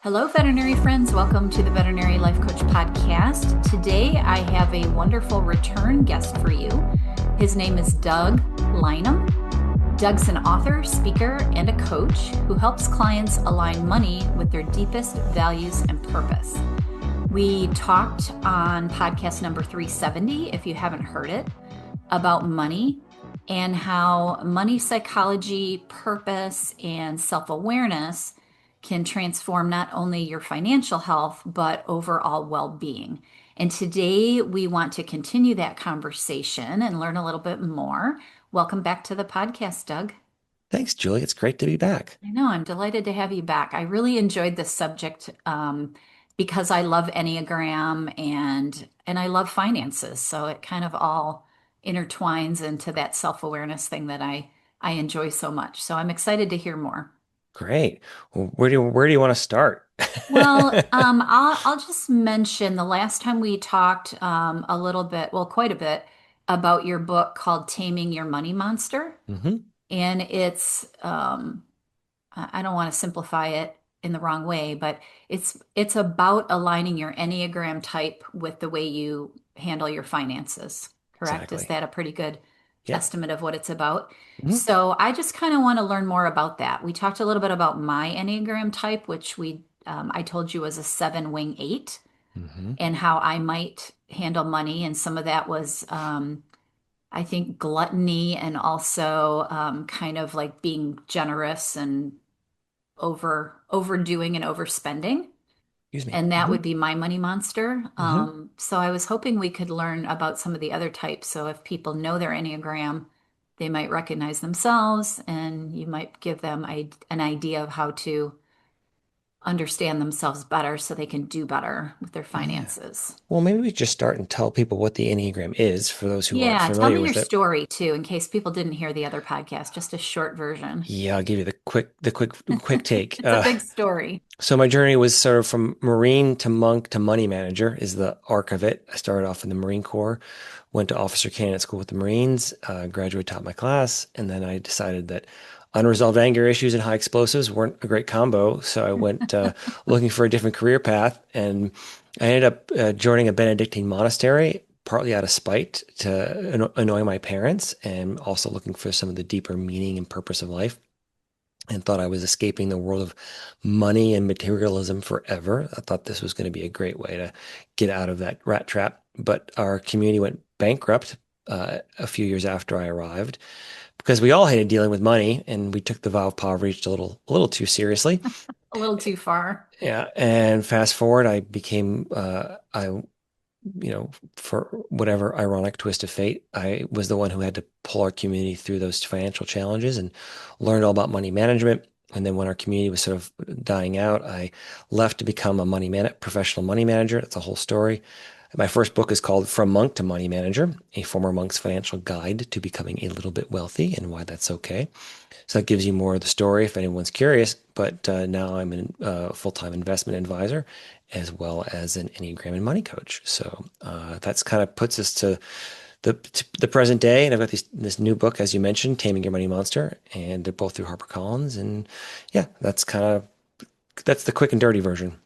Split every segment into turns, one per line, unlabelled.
Hello, veterinary friends. Welcome to the Veterinary Life Coach Podcast. Today, I have a wonderful return guest for you. His name is Doug Lynam. Doug's an author, speaker, and a coach who helps clients align money with their deepest values and purpose. We talked on podcast number 370, if you haven't heard it, about money and how money psychology, purpose, and self-awareness can transform not only your financial health, but overall well-being. And today we want to continue that conversation and learn a little bit more. Welcome back to the podcast, Doug.
Thanks, Julie. It's great to be back.
I know, I'm delighted to have you back. I really enjoyed this subject because I love Enneagram and I love finances. So it kind of all intertwines into that self-awareness thing that I enjoy so much. So I'm excited to hear more.
Great. Well, where do you want to start?
Well, I'll just mention the last time we talked a little bit, well, quite a bit, about your book called Taming Your Money Monster.
hmm
And I don't want to simplify it in the wrong way, but it's about aligning your Enneagram type with the way you handle your finances. Correct? Is
Exactly.
that a pretty good
Yep.
estimate of what it's about?
hmm
So I just kind of want to learn more about that. We talked a little bit about my Enneagram type, which I told you was a 7 wing 8,
hmm
and how I might handle money, and some of that was I think gluttony and also kind of like being generous and overdoing and overspending.
Excuse me.
And that would be my money monster.
Hmm
So I was hoping we could learn about some of the other types. So if people know their Enneagram, they might recognize themselves and you might give them an idea of how to understand themselves better so they can do better with their
Yeah.
finances.
Well, maybe we just start and tell people what the Enneagram is for those who aren't
Yeah, tell
familiar
me your
with it.
story too, in case people didn't hear the other podcast, just a short version.
Yeah, I'll give you the quick take.
It's a big story.
So my journey was sort of from Marine to monk to money manager is the arc of it. I started off in the Marine Corps, went to officer candidate school with the Marines, graduated top my class, and then I decided that unresolved anger issues and high explosives weren't a great combo. So I went looking for a different career path, and I ended up joining a Benedictine monastery, partly out of spite to annoy my parents, and also looking for some of the deeper meaning and purpose of life and thought I was escaping the world of money and materialism forever. I thought this was going to be a great way to get out of that rat trap. But our community went bankrupt a few years after I arrived because we all hated dealing with money and we took the vow of poverty just a little too seriously.
A little too far.
Yeah. And fast forward, I became, for whatever ironic twist of fate, I was the one who had to pull our community through those financial challenges and learned all about money management. And then when our community was sort of dying out, I left to become a professional money manager. That's a whole story. My first book is called From Monk to Money Manager, a former monk's financial guide to becoming a little bit wealthy and why that's okay. So that gives you more of the story if anyone's curious. But now I'm a full-time investment advisor as well as an Enneagram and money coach. So that's kind of puts us to the present day. And I've got this new book, as you mentioned, Taming Your Money Monster, and they're both through HarperCollins. And yeah, that's the quick and dirty version.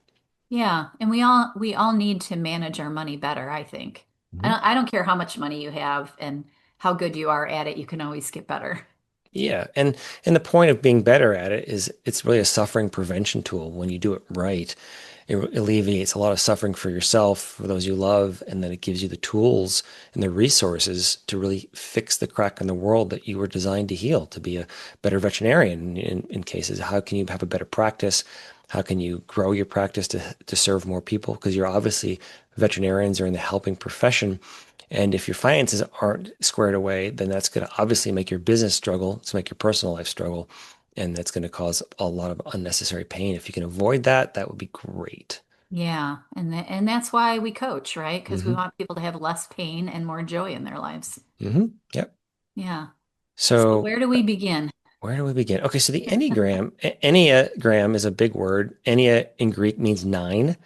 Yeah, and we all need to manage our money better, I think. I don't care how much money you have and how good you are at it, you can always get better.
Yeah, and the point of being better at it is it's really a suffering prevention tool. When you do it right, it alleviates a lot of suffering for yourself, for those you love, and then it gives you the tools and the resources to really fix the crack in the world that you were designed to heal, to be a better veterinarian in cases. How can you have a better practice? How can you grow your practice to serve more people? Because you're obviously veterinarians are in the helping profession. And if your finances aren't squared away, then that's going to obviously make your business struggle, to make your personal life struggle. And that's going to cause a lot of unnecessary pain. If you can avoid that, that would be great.
Yeah, and that's why we coach, right? Because we
hmm
want people to have less pain and more joy in their lives.
Yep.
Yeah. So
So
where do we begin?
where do we begin? Okay, so the Enneagram is a big word. Ennea in Greek means nine.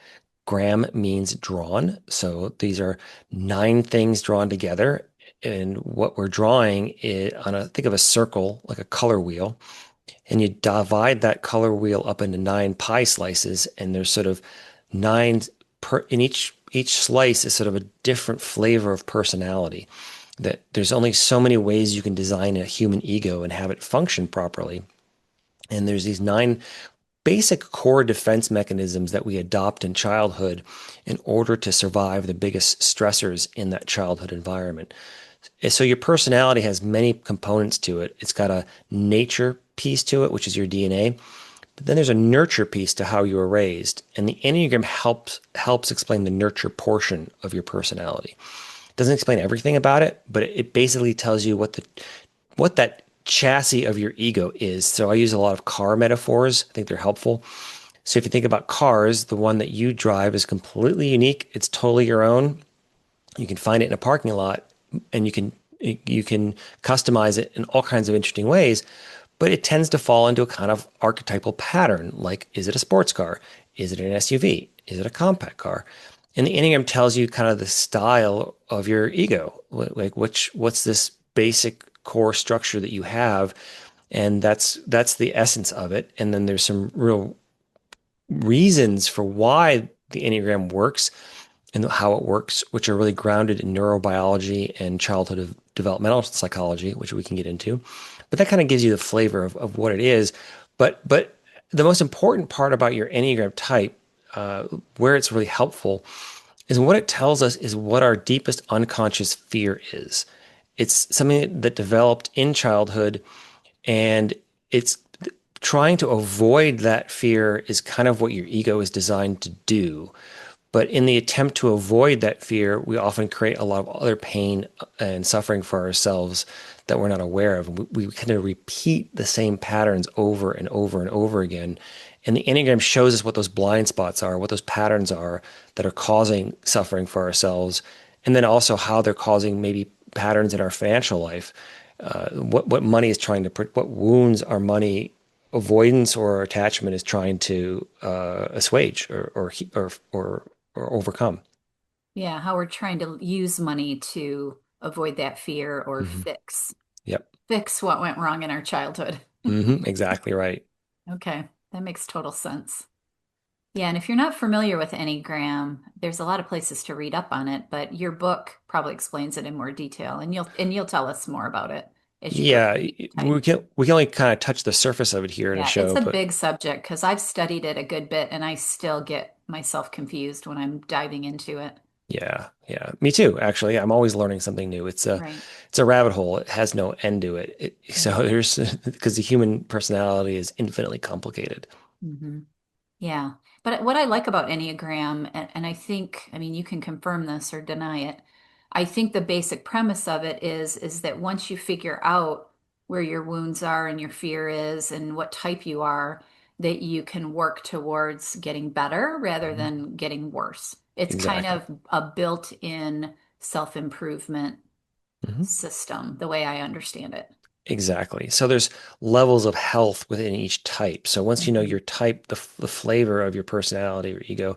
Gram means drawn. So these are nine things drawn together. And what we're drawing is think of a circle, like a color wheel. and you divide that color wheel up into 9 pie slices, and there's sort of nine per in each slice is sort of a different flavor of personality. That there's only so many ways you can design a human ego and have it function properly. And there's these 9 basic core defense mechanisms that we adopt in childhood in order to survive the biggest stressors in that childhood environment. So your personality has many components to it. It's got a nature piece to it, which is your DNA. But then there's a nurture piece to how you were raised. And the Enneagram helps explain the nurture portion of your personality. It doesn't explain everything about it, but it basically tells you what that chassis of your ego is. So I use a lot of car metaphors. I think they're helpful. So if you think about cars, the one that you drive is completely unique. It's totally your own. You can find it in a parking lot, and you can customize it in all kinds of interesting ways, but it tends to fall into a kind of archetypal pattern. Like, is it a sports car? Is it an SUV? Is it a compact car? And the Enneagram tells you kind of the style of your ego, like what's this basic core structure that you have, and that's the essence of it. And then there's some real reasons for why the Enneagram works and how it works, which are really grounded in neurobiology and childhood developmental psychology, which we can get into. But that kind of gives you the flavor of what it is. But the most important part about your Enneagram type, where it's really helpful, is what it tells us is what our deepest unconscious fear is. It's something that developed in childhood, and it's trying to avoid that fear is kind of what your ego is designed to do. But in the attempt to avoid that fear, we often create a lot of other pain and suffering for ourselves that we're not aware of. We kind of repeat the same patterns over and over and over again. And the Enneagram shows us what those blind spots are, what those patterns are that are causing suffering for ourselves, and then also how they're causing maybe patterns in our financial life. What money is trying to put, what wounds our money avoidance or attachment is trying to assuage or overcome.
Yeah, how we're trying to use money to avoid that fear or
Hmm. Yep.
fix what went wrong in our childhood.
Exactly right.
Okay, that makes total sense. Yeah, and if you're not familiar with Enneagram, there's a lot of places to read up on it, but your book probably explains it in more detail, and you'll tell us more about it as you go
Yeah,
through each type.
we can only kind of touch the surface of it here in a
Yeah, it's
show,
a
but
big subject because I've studied it a good bit and I still get myself confused when I'm diving into it.
yeah, me too. Actually, I'm always learning something new.
Right.
It's a rabbit hole. It has no end to it. So
Mhm.
there's because the human personality is infinitely complicated.
Mhm. Yeah. But what I like about Enneagram, and I think, I mean, you can confirm this or deny it. I think the basic premise of it is that once you figure out where your wounds are and your fear is and what type you are, that you can work towards getting better rather
Mhm.
than getting worse. It's kind
Exactly.
of a built-in self-improvement
Mhm.
system, the way I understand it.
Exactly. So there's levels of health within each type. So once you know
Mhm.
your type, the flavor of your personality or ego,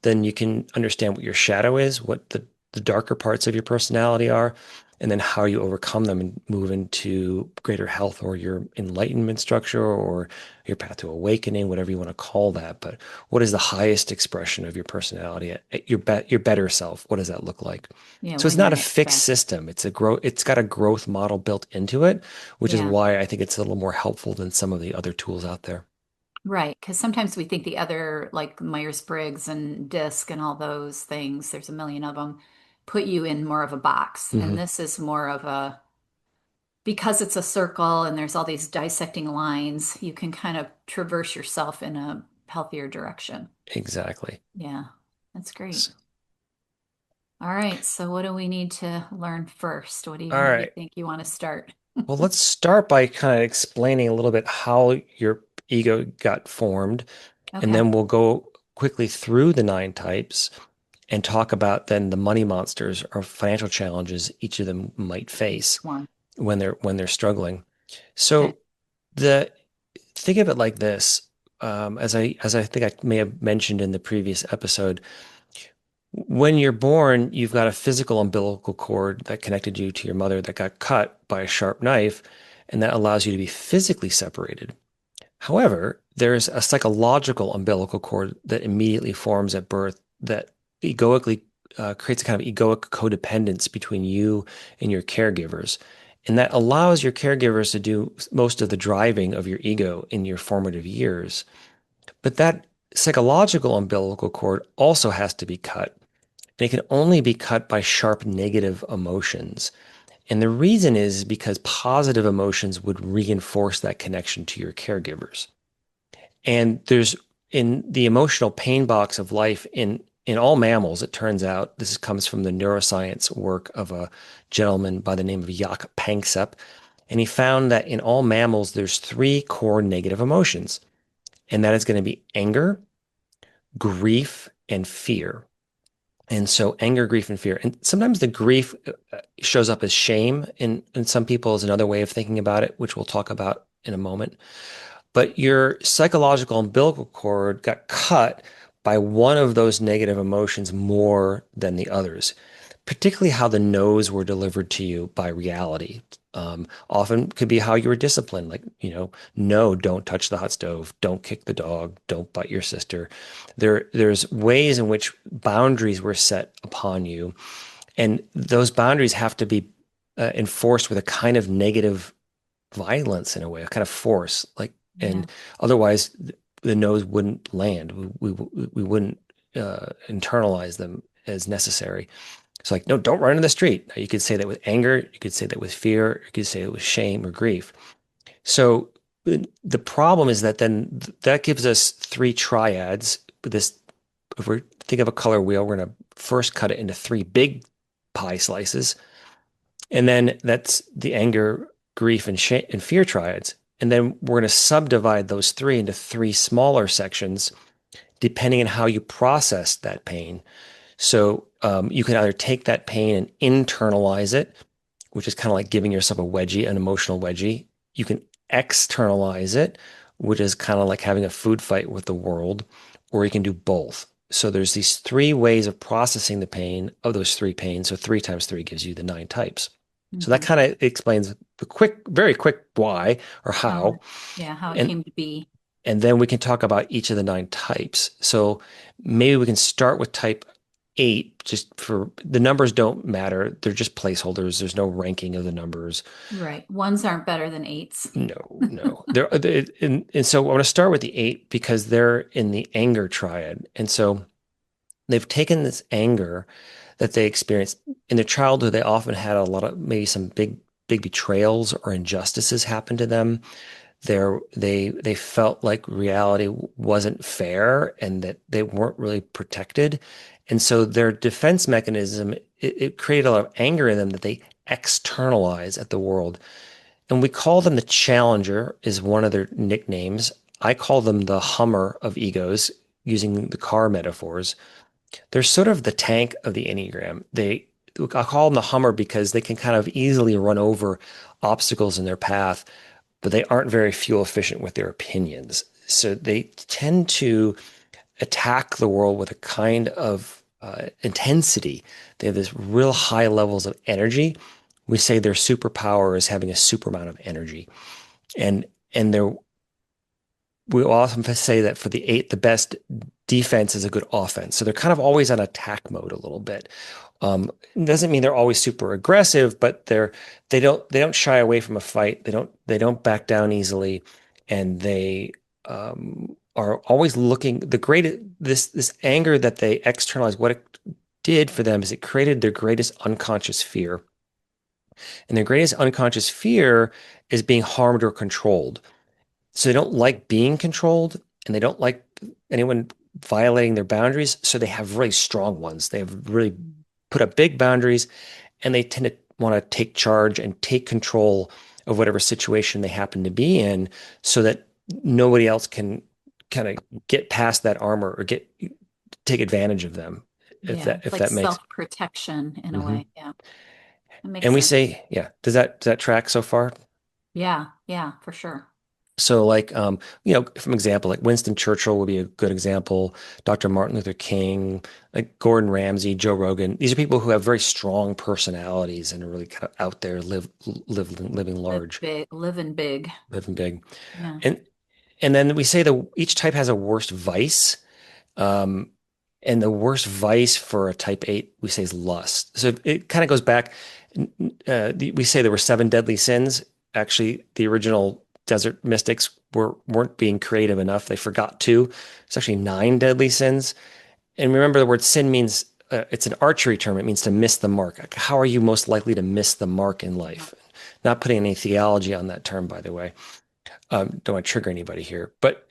then you can understand what your shadow is, what the darker parts of your personality are, and then how you overcome them and move into greater health or your enlightenment structure or your path to awakening, whatever you want to call that. But what is the highest expression of your personality at your better self? What does that look like?
Yeah,
So it's
when
not
you're
a
in its
fixed
best.
system. It's got a growth model built into it, which is
Yeah.
why I think it's a little more helpful than some of the other tools out there.
Right, because sometimes we think the other, like Myers-Briggs and DISC and all those things, there's a million of them, put you in more of a box. And
Hmm.
this is more of a, because it's a circle and there's all these dissecting lines, you can kind of traverse yourself in a healthier direction.
Exactly.
Yeah, that's great.
S-
All right, so what do we need to learn first?
All
Where do you
right.
think you want to start?
Well, let's start by kind of explaining a little bit how your ego got formed, and
Okay,
then we'll go quickly through the 9 types and talk about then the money monsters or financial challenges each of them might face
each one.
when they're struggling.
Okay,
So the think of it like this, as I think I may have mentioned in the previous episode, when you're born, you've got a physical umbilical cord that connected you to your mother that got cut by a sharp knife, and that allows you to be physically separated. However, there's a psychological umbilical cord that immediately forms at birth that egoically creates a kind of egoic codependence between you and your caregivers. And that allows your caregivers to do most of the driving of your ego in your formative years. But that psychological umbilical cord also has to be cut. And it can only be cut by sharp negative emotions. And the reason is because positive emotions would reinforce that connection to your caregivers. And there's in the emotional pain box of life in all mammals, it turns out, this comes from the neuroscience work of a gentleman by the name of Jaak. And he found that in all mammals, there's three core negative emotions, and that is going to be anger, grief, and fear. And so anger, grief, and fear. And sometimes the grief shows up as shame in some people is another way of thinking about it, which we'll talk about in a moment. But your psychological umbilical cord got cut by one of those negative emotions more than the others, particularly how the no's were delivered to you by reality. Often could be how you were disciplined, like, no, don't touch the hot stove, don't kick the dog, don't bite your sister. There's ways in which boundaries were set upon you, and those boundaries have to be enforced with a kind of negative violence in a way, a kind of force, like,
Yeah.
and otherwise the no's wouldn't land. We wouldn't internalize them as necessary. It's like, no, don't run in the street. Now, you could say that with anger, you could say that with fear, you could say it with shame or grief. So the problem is that then that gives us three triads. This, if we think of a color wheel, we're going to first cut it into three big pie slices. And then that's the anger, grief, and shame and fear triads. And then we're going to subdivide those three into three smaller sections, depending on how you process that pain. So you can either take that pain and internalize it, which is kind of like giving yourself a wedgie, an emotional wedgie. You can externalize it, which is kind of like having a food fight with the world, or you can do both. So there's these three ways of processing the pain of those three pains. So three times three gives you the 9 types. So that
Hmm.
kind of explains the very quick why or
How,
how.
yeah, how it
And
came to be.
and then we can talk about each of the 9 types. So maybe we can start with type 8, just for the numbers don't matter. They're just placeholders. There's no ranking of the numbers.
Right. Ones aren't better than eights.
No, no. And so I want to start with the 8 because they're in the anger triad. And so they've taken this anger that they experienced in their childhood. They often had a lot of maybe some big betrayals or injustices happen to them. They felt like reality wasn't fair and that they weren't really protected. And so their defense mechanism, it created a lot of anger in them that they externalize at the world. And we call them the challenger is one of their nicknames. I call them the Hummer of egos, using the car metaphors. They're sort of the tank of the Enneagram. I call them the Hummer because they can kind of easily run over obstacles in their path, but they aren't very fuel efficient with their opinions. So they tend to attack the world with a kind of intensity. They have this real high levels of energy. We say their superpower is having a super amount of energy. And and they're we often say that for the 8, the best defense is a good offense. So they're kind of always on attack mode a little bit. It doesn't mean they're always super aggressive, but they don't shy away from a fight. They don't back down easily, and they are always looking. The greatest this anger that they externalize, what it did for them is it created their greatest unconscious fear, and their greatest unconscious fear is being harmed or controlled. So they don't like being controlled, and they don't like anyone violating their boundaries. So they have really strong ones. They have really put up big boundaries, and they tend to want to take charge and take control of whatever situation they happen to be in so that nobody else can kind of get past that armor or take advantage of them, if
Yeah.
that
It's
if
like
that makes.
self-protection in a
Mhm.
way. Yeah. That makes
And we
sense.
say, yeah, does that track so far?
Yeah. Yeah, for sure.
So like, from example, like Winston Churchill would be a good example, Dr. Martin Luther King, like Gordon Ramsay, Joe Rogan. These are people who have very strong personalities and are really kind of out there, living
Live
large,
big, living big.
living big.
Yeah.
And And then we say that each type has a worst vice. Um, and the worst vice for a type 8, we say, is lust. So it kind of goes back. We say there were 7 deadly sins. Actually, the original desert mystics weren't being creative enough. They forgot 2. It's actually 9 deadly sins. And remember, the word sin means it's an archery term. It means to miss the mark. Like, how are you most likely to miss the mark in life? Not putting any theology on that term, by the way. Don't want to trigger anybody here, but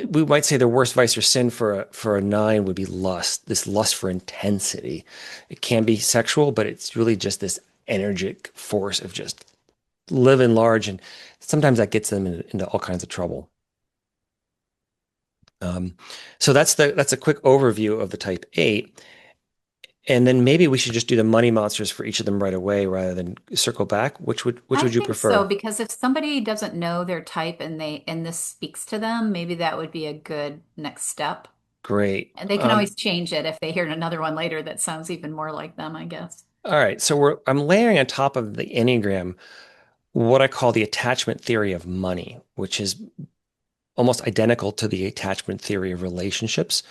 we might say the worst vice or sin for a 9 would be lust. This lust for intensity. It can be sexual, but it's really just this energetic force of just living large, and sometimes that gets them into all kinds of trouble. Um, so that's a quick overview of the type 8. And then maybe we should just do the money monsters for each of them right away rather than circle back. Which
I
would you
think so,
prefer?
because if somebody doesn't know their type and this speaks to them, maybe that would be a good next step.
Great.
And they can always change it if they hear another one later that sounds even more like them, I guess.
All right. So I'm layering on top of the Enneagram what I call the attachment theory of money, which is almost identical to the attachment theory of relationships.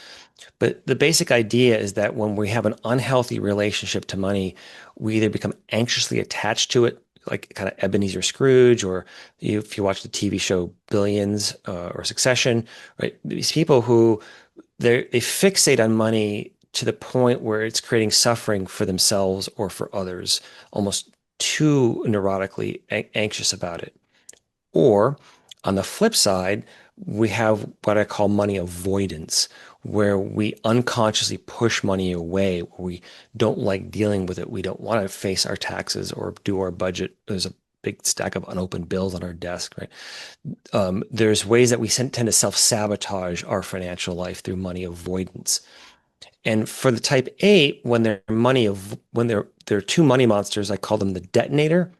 But the basic idea is that when we have an unhealthy relationship to money, we either become anxiously attached to it, like kind of Ebenezer Scrooge, or if you watch the TV show Billions or Succession, right? These people who they fixate on money to the point where it's creating suffering for themselves or for others, almost too neurotically anxious about it. Or on the flip side, we have what I call money avoidance, where we unconsciously push money away, where we don't like dealing with it. We don't want to face our taxes or do our budget. There's a big stack of unopened bills on our desk, right? There's ways that we tend to self-sabotage our financial life through money avoidance. And for the type 8, when they're 2 money monsters, I call them the detonator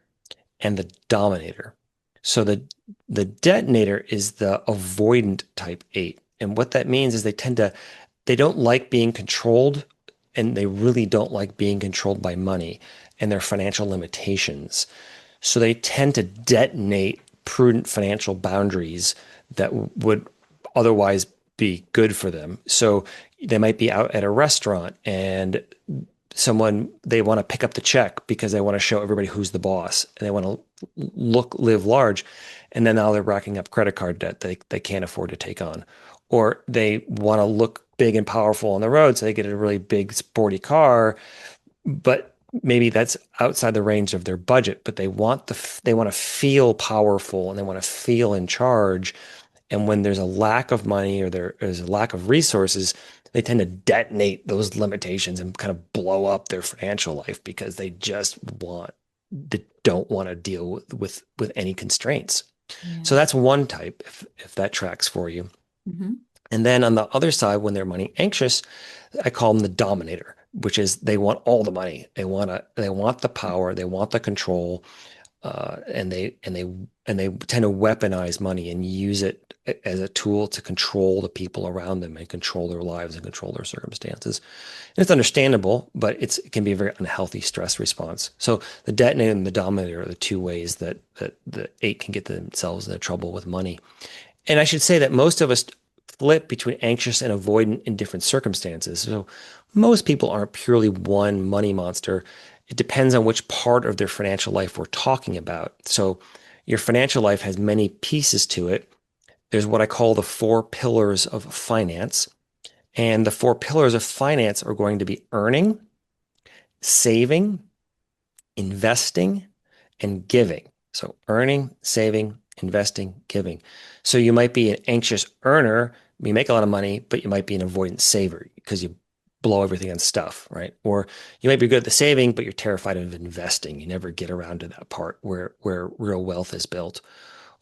and the dominator. So the detonator is the avoidant type 8. And what that means is they don't like being controlled, and they really don't like being controlled by money and their financial limitations. So they tend to detonate prudent financial boundaries that would otherwise be good for them. So they might be out at a restaurant and they want to pick up the check because they want to show everybody who's the boss, and they want to live large. And then now they're racking up credit card debt they can't afford to take on. Or they want to look big and powerful on the road. So they get a really big sporty car, but maybe that's outside the range of their budget, but they want to feel powerful and they want to feel in charge. And when there's a lack of money or there's a lack of resources, they tend to detonate those limitations and kind of blow up their financial life because they don't want to deal with any constraints.
Yeah.
So that's one type, if that tracks for you.
Hmm.
And then on the other side, when they're money anxious, I call them the dominator, which is they want all the money. They want the power, they want the control, and they tend to weaponize money and use it as a tool to control the people around them and control their lives and control their circumstances. And it's understandable, but it can be a very unhealthy stress response. So the detonator and the dominator are the 2 ways that the 8 can get themselves into trouble with money. And I should say that most of us flip between anxious and avoidant in different circumstances. So most people aren't purely one money monster. It depends on which part of their financial life we're talking about. So your financial life has many pieces to it. There's what I call the 4 pillars of finance. And the 4 pillars of finance are going to be earning, saving, investing, and giving. So earning, saving, investing, giving. So you might be an anxious earner, you make a lot of money, but you might be an avoidant saver because you blow everything on stuff, right? Or you might be good at the saving, but you're terrified of investing. You never get around to that part where real wealth is built.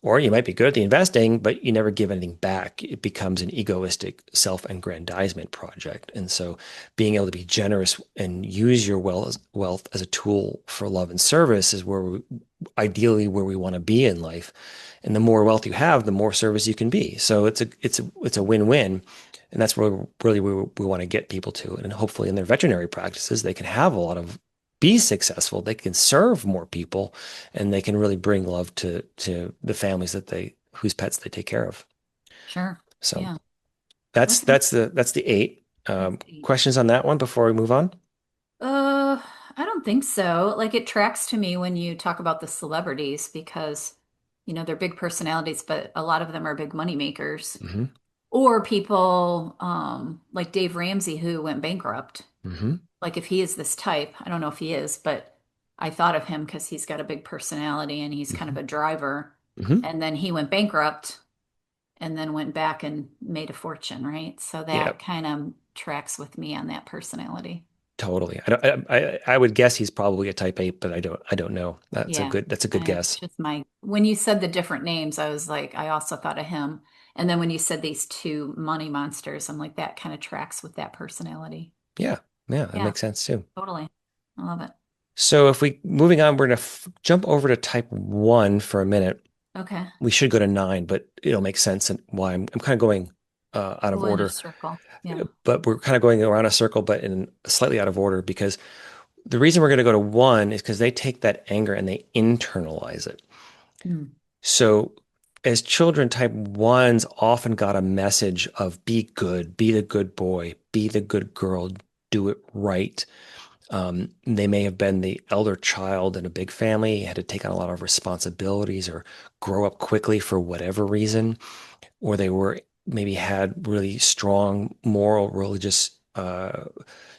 Or you might be good at the investing, but you never give anything back. It becomes an egoistic self-aggrandizement project. And so being able to be generous and use your wealth as a tool for love and service is ideally where we want to be in life. And the more wealth you have, the more service you can be. So it's a win-win. And that's where really we want to get people to. And hopefully in their veterinary practices, they can have a lot of be successful. They can serve more people, and they can really bring love to the families whose pets they take care of.
Sure.
So
Yeah.
that's
Okay.
that's the eight.
That's eight.
Questions on that one before we move on?
Uh, I don't think so. Like it tracks to me when you talk about the celebrities because, they're big personalities, but a lot of them are big money makers.
Hmm.
Or people like Dave Ramsey who went bankrupt.
Hmm.
Like if he is this type, I don't know if he is, but I thought of him because he's got a big personality and he's kind of
Hmm.
a driver.
Hmm.
And then he went bankrupt and then went back and made a fortune, right? So
Yeah,
that kind of tracks with me on that personality.
totally. I would guess he's probably a type eight, but I don't know.
Yeah.
That's a good
It's
guess.
just when you said the different names, I was like, I also thought of him. And then when you said these two money monsters, I'm like, that kind of tracks with that personality.
Yeah, yeah, that
Yeah,
makes sense too.
totally. I love it.
So if we moving on, we're gonna jump over to type one for a minute.
Okay.
We should go to nine, but it'll make sense and why I'm kind of going out of
Go in a
order.
circle. Yeah.
But we're kind of going around a circle, but in slightly out of order because the reason we're going to go to one is because they take that anger and they internalize it.
Mm.
So as children, type ones often got a message of be good, be the good boy, be the good girl, do it right. They may have been the elder child in a big family, had to take on a lot of responsibilities or grow up quickly for whatever reason, or they were maybe had really strong moral, religious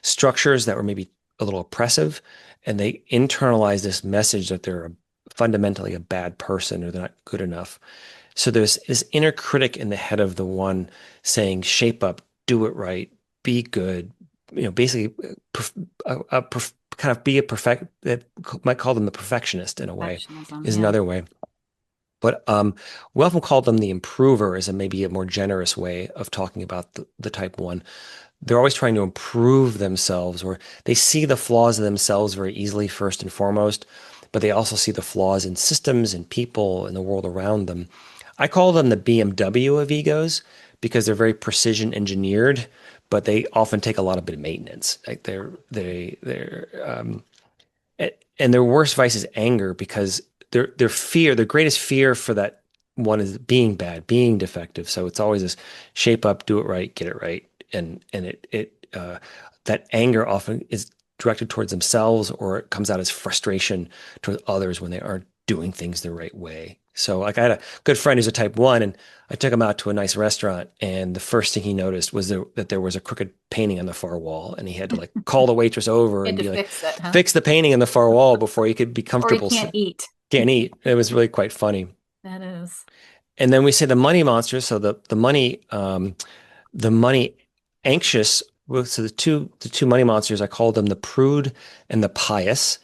structures that were maybe a little oppressive, and they internalize this message that they're fundamentally a bad person or they're not good enough. So there's this inner critic in the head of the one saying, shape up, do it right, be good, basically kind of be a perfect, that might call them the perfectionist in a way,
Perfectionism.
is
Yeah.
another way. But we often call them the improver as a maybe a more generous way of talking about the type one. They're always trying to improve themselves, or they see the flaws of themselves very easily, first and foremost, but they also see the flaws in systems and people and the world around them. I call them the BMW of egos because they're very precision engineered, but they often take a lot of bit of maintenance. Like and their worst vice is anger because their greatest fear for that one is being bad, being defective. So it's always this shape up, do it right, get it right, and that anger often is directed towards themselves or it comes out as frustration towards others when they aren't doing things the right way. So like I had a good friend who's a type one and I took him out to a nice restaurant and the first thing he noticed was that there was a crooked painting on the far wall and he had to like call the waitress over
Had
and
to
be like,
fix it, huh?
fix the painting on the far wall before he could be
Or he
comfortable.
can't eat.
Can't eat. It was really quite funny.
That is.
And then we say the money monster. So the money anxious. So the two money monsters, I call them the prude and the pious.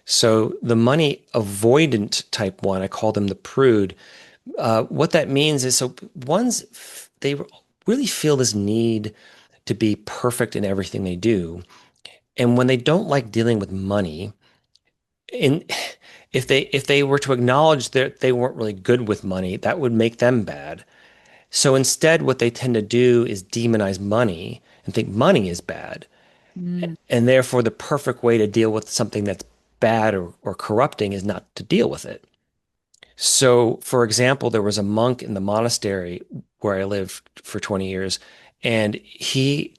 So the money avoidant type one, I call them the prude. What that means is so ones they really feel this need to be perfect in everything they do. And when they don't like dealing with money, in if they were to acknowledge that they weren't really good with money, that would make them bad. So instead, what they tend to do is demonize money and think money is bad.
Mm.
And therefore, the perfect way to deal with something that's bad or corrupting is not to deal with it. So, for example, there was a monk in the monastery where I lived for 20 years, and he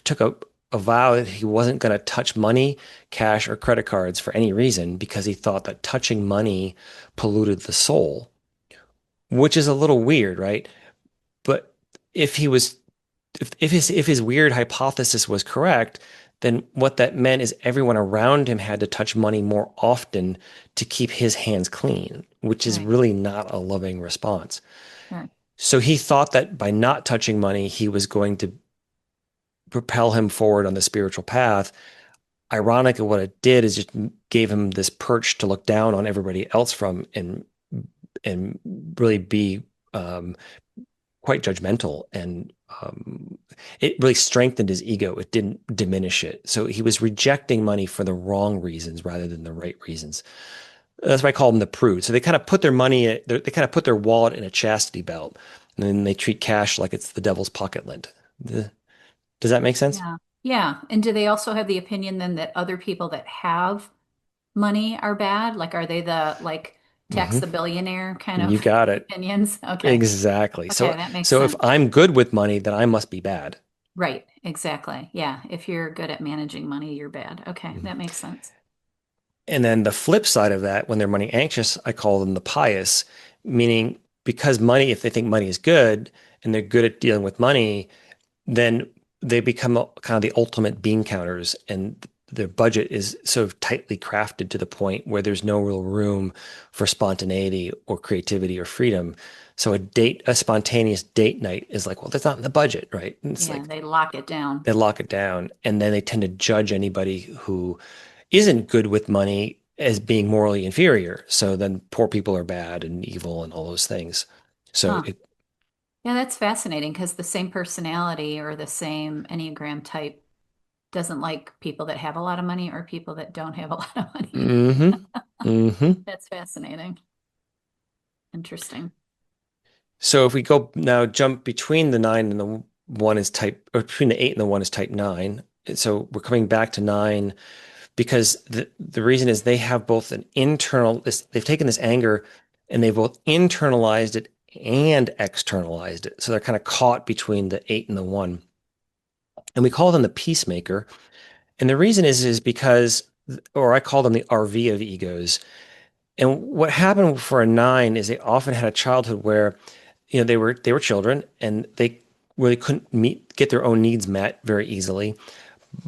took a vow that he wasn't going to touch money, cash, or credit cards for any reason because he thought that touching money polluted the soul, which is a little weird, right? But if he was if his weird hypothesis was correct, then what that meant is everyone around him had to touch money more often to keep his hands clean, which is
Right.
really not a loving response.
Sure.
So he thought that by not touching money, he was going to propel him forward on the spiritual path. Ironically, what it did is just gave him this perch to look down on everybody else from and really be quite judgmental and it really strengthened his ego. It didn't diminish it. So he was rejecting money for the wrong reasons rather than the right reasons. That's why I call them the prude. So they kind of put their money, they kind of put their wallet in a chastity belt, and then they treat cash like it's the devil's pocket lint. Does that make sense?
Yeah. Yeah. And do they also have the opinion then that other people that have money are bad? Like, are they the like Tax
Hmm.
the billionaire kind
You
of
got it.
opinions. Okay.
Exactly.
Okay,
So,
that makes
so if
sense.
I'm good with money, then I must be bad.
Right, exactly. Yeah, if you're good at managing money, you're bad. Okay,
Mhm.
that makes sense.
And then the flip side of that, when they're money anxious, I call them the pious, meaning because money, if they think money is good and they're good at dealing with money, then they become kind of the ultimate bean counters, and their budget is sort of tightly crafted to the point where there's no real room for spontaneity or creativity or freedom. So a spontaneous date night is like, well, that's not in the budget, right? And it's
Yeah,
like
they lock it down.
they lock it down, and then they tend to judge anybody who isn't good with money as being morally inferior. So then poor people are bad and evil and all those things. So
Huh. Yeah, that's fascinating because the same personality or the same Enneagram type doesn't like people that have a lot of money or people that don't have a lot of money.
hmm hmm
That's fascinating. Interesting.
So if we go now jump between the nine and the one is type, or between the eight and the one is type nine. So we're coming back to nine because the reason is they have both an internal, they've taken this anger and they both internalized it and externalized it. So they're kind of caught between the eight and the one. And we call them the peacemaker. And the reason is because, or I call them the RV of egos. And what happened for a nine is they often had a childhood where, they were children and they really couldn't get their own needs met very easily.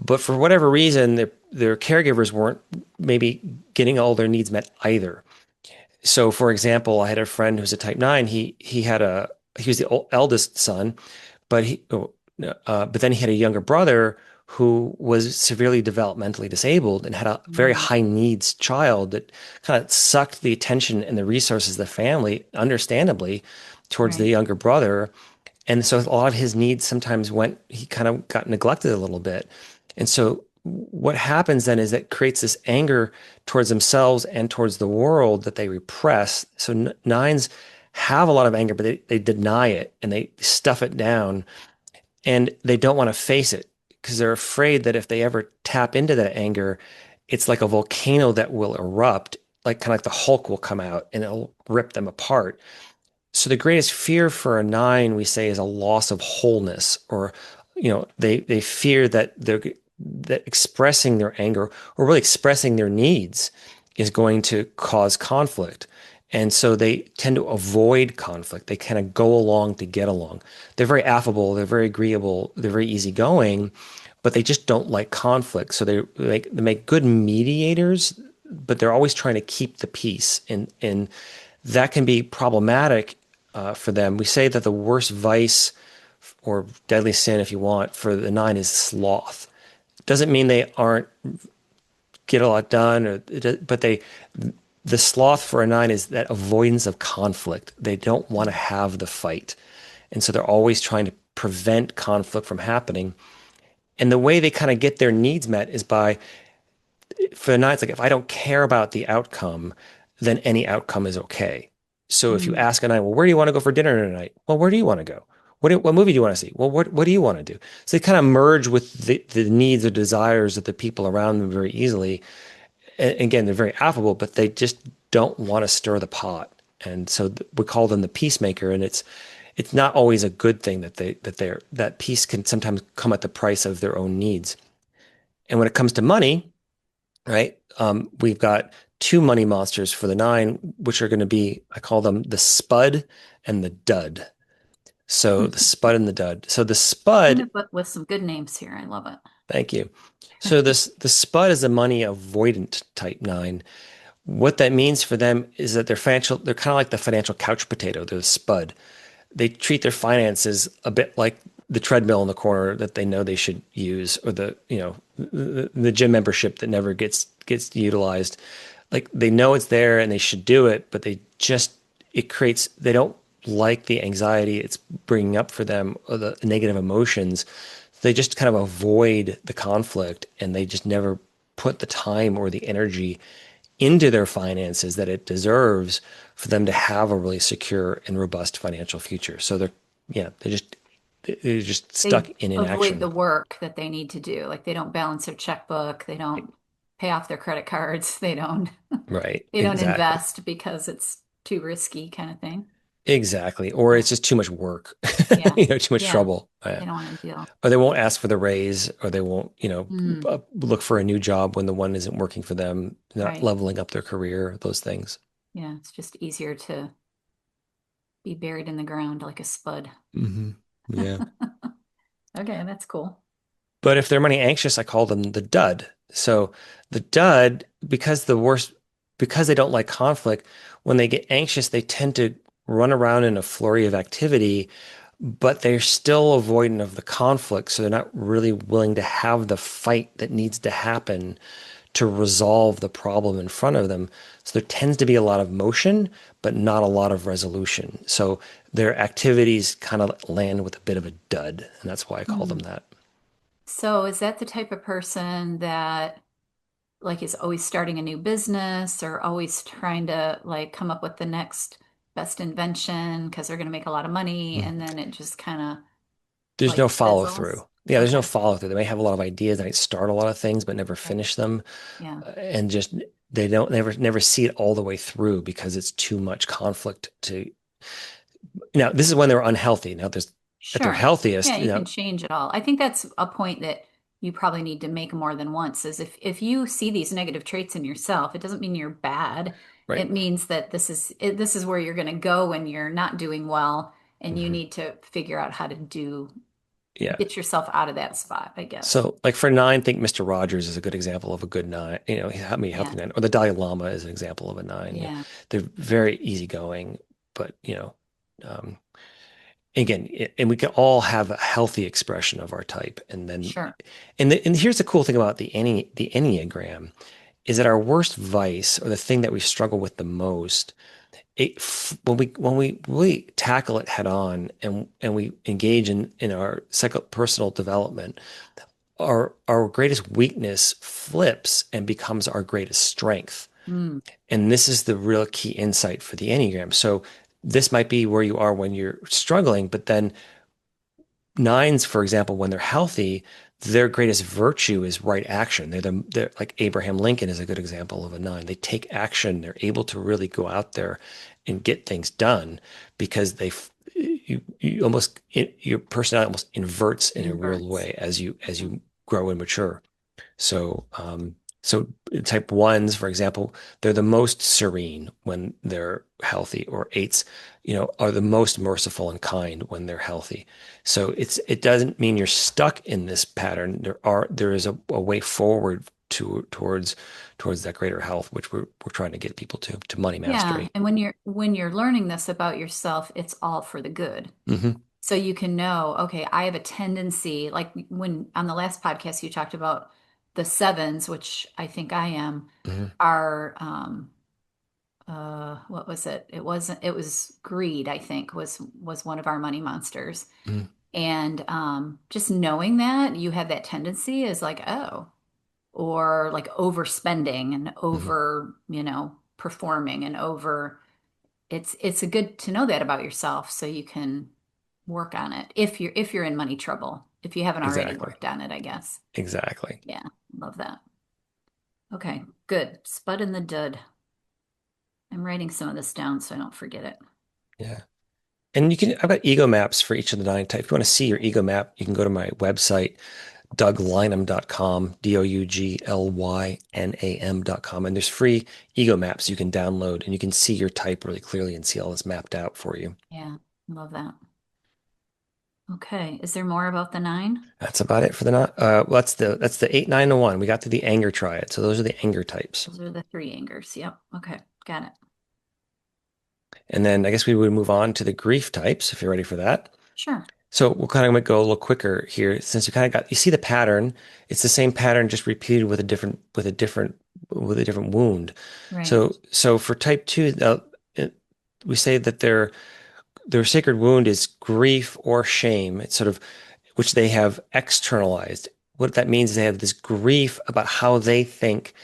But for whatever reason, their caregivers weren't maybe getting all their needs met either. So, for example, I had a friend who's a type nine. He was the eldest son, but then he had a younger brother who was severely developmentally disabled and had a very
Mm,
high needs child that kind of sucked the attention and the resources of the family, understandably, towards the
right.
younger brother. And so a lot of his needs sometimes he kind of got neglected a little bit. And so what happens then is that creates this anger towards themselves and towards the world that they repress. So nines have a lot of anger, but they deny it and they stuff it down and they don't want to face it because they're afraid that if they ever tap into that anger, it's like a volcano that will erupt, like kind of like the Hulk will come out and it'll rip them apart. So the greatest fear for a nine, we say, is a loss of wholeness, or they fear that expressing their anger or really expressing their needs is going to cause conflict. And so they tend to avoid conflict. They kind of go along to get along. They're very affable, they're very agreeable, they're very easygoing, but they just don't like conflict. So they make good mediators, but they're always trying to keep the peace. And that can be problematic for them. We say that the worst vice or deadly sin, if you want, for the nine is sloth. Doesn't mean they aren't get a lot done, but the sloth for a nine is that avoidance of conflict. They don't want to have the fight, and so they're always trying to prevent conflict from happening. And the way they kind of get their needs met is by for the nights, like if I don't care about the outcome, then any outcome is okay. So if you
Mm,
ask a night, well, where do you want to go for dinner tonight? Well, where do you want to go? What movie do you want to see? Well, what do you want to do? So they kind of merge with the needs or desires of the people around them very easily. And again, they're very affable, but they just don't want to stir the pot. And so we call them the peacemaker, and it's not always a good thing that peace can sometimes come at the price of their own needs. And when it comes to money, right? We've got two money monsters for the nine, which are going to be, I call them the spud and the dud. So the
hmm.
spud and the dud. So the
Came
spud,
up with some good names here. I love it.
thank you. So the spud is a money avoidant type nine. What that means for them is that they're kind of like the financial couch potato. They're the spud. They treat their finances a bit like the treadmill in the corner that they know they should use, or the gym membership that never gets utilized. Like they know it's there and they should do it, but they don't like the anxiety it's bringing up for them or the negative emotions. They just kind of avoid the conflict and they just never put the time or the energy into their finances that it deserves for them to have a really secure and robust financial future. So yeah, they're just stuck
They
in
avoid
inaction.
the work that they need to do. Like they don't balance their checkbook. They don't. pay off their credit cards. They don't
Right.
they don't
Exactly.
invest because it's too risky kind of thing.
Exactly. Or
Yeah.
it's just too much work,
Yeah.
too much
Yeah.
trouble.
They don't want to deal.
Or they won't ask for the raise, or they won't,
Mm,
look for a new job when the one isn't working for them, not
right.
leveling up their career, those things.
Yeah. It's just easier to be buried in the ground like a spud.
Yeah.
Okay, that's cool.
But if they're money anxious, I call them the dud. So the dud, because they don't like conflict, when they get anxious, they tend to run around in a flurry of activity, but they're still avoidant of the conflict. So they're not really willing to have the fight that needs to happen to resolve the problem in front of them. So there tends to be a lot of motion, but not a lot of resolution. So their activities kind of land with a bit of a dud. And that's why I call them
Mm.
that.
So is that the type of person that like is always starting a new business or always trying to like come up with the next best invention because they're going to make a lot of money and then it just kind of
There's
like
no follow through.
fizzles?
Yeah, there's no
Okay.
follow through. They may have a lot of ideas, they might start a lot of things, but never
Right.
finish them,
Yeah.
and just they don't never see it all the way through because it's too much conflict to. Now, this is when they're unhealthy. Now, there's at their
Sure. Yeah,
healthiest,
you can change it all. I think that's a point that you probably need to make more than once is if you see these negative traits in yourself, it doesn't mean you're bad.
right?
It means that this is where you're going to go when you're not doing well and you
Mhm.
need to figure out how to
Yeah.
get yourself out of that spot, I guess.
So, like for nine, I think Mr. Rogers is a good example of a good nine.
Yeah.
Healthy nine, or the Dalai Lama is an example of a nine. Yeah,
Yeah.
they're very easygoing, but um, again, and we can all have a healthy expression of our type, and then,
Sure.
and here's the cool thing about the Enneagram is that our worst vice, or the thing that we struggle with the most, when we really tackle it head on, and we engage in our personal development, our greatest weakness flips and becomes our greatest strength.
Mm.
And this is the real key insight for the Enneagram. So this might be where you are when you're struggling, but then nines, for example, when they're healthy, their greatest virtue is right action. They're like Abraham Lincoln is a good example of a nine. They take action. They're able to really go out there and get things done because you almost your personality almost inverts in a real
Inverts.
way as you
Yeah.
grow and mature. So, so type ones, for example, they're the most serene when they're healthy, or eights, are the most merciful and kind when they're healthy. So it doesn't mean you're stuck in this pattern. There is a way forward towards that greater health, which we're trying to get people to money
Yeah.
mastery.
And when you're learning this about yourself, it's all for the good.
Hmm.
So you can know, okay, I have a tendency, like when on the last podcast you talked about the sevens, which I think I am,
Hmm.
are what was it? It was greed, I think, was one of our money monsters.
Hmm.
And just knowing that you have that tendency is like, oh, or like overspending and
Hmm.
over, performing and over it's a good to know that about yourself so you can work on it if you're in money trouble. If you haven't already
Exactly.
worked on it, I guess.
Exactly.
Yeah, love that. Okay, good. Spud in the dud. I'm writing some of this down so I don't forget it.
Yeah. And I've got ego maps for each of the nine types. If you want to see your ego map, you can go to my website, douglynam.com, DOUGLYNAM.com. And there's free ego maps you can download, and you can see your type really clearly and see all this mapped out for you.
Yeah, love that. Okay, is there more about the nine?
That's about it for the not. Well, that's the 8, 9, and 1. We got to the anger triad. So those are the anger types.
Those are the three angers. Yep. Okay, got it.
And then I guess we would move on to the grief types if you're ready for that.
Sure.
So we'll kind of go a little quicker here since you see the pattern. It's the same pattern, just repeated with a different wound.
Right.
So for type two, we say that their sacred wound is grief or shame. It's sort of which they have externalized. What that means is they have this grief about how they think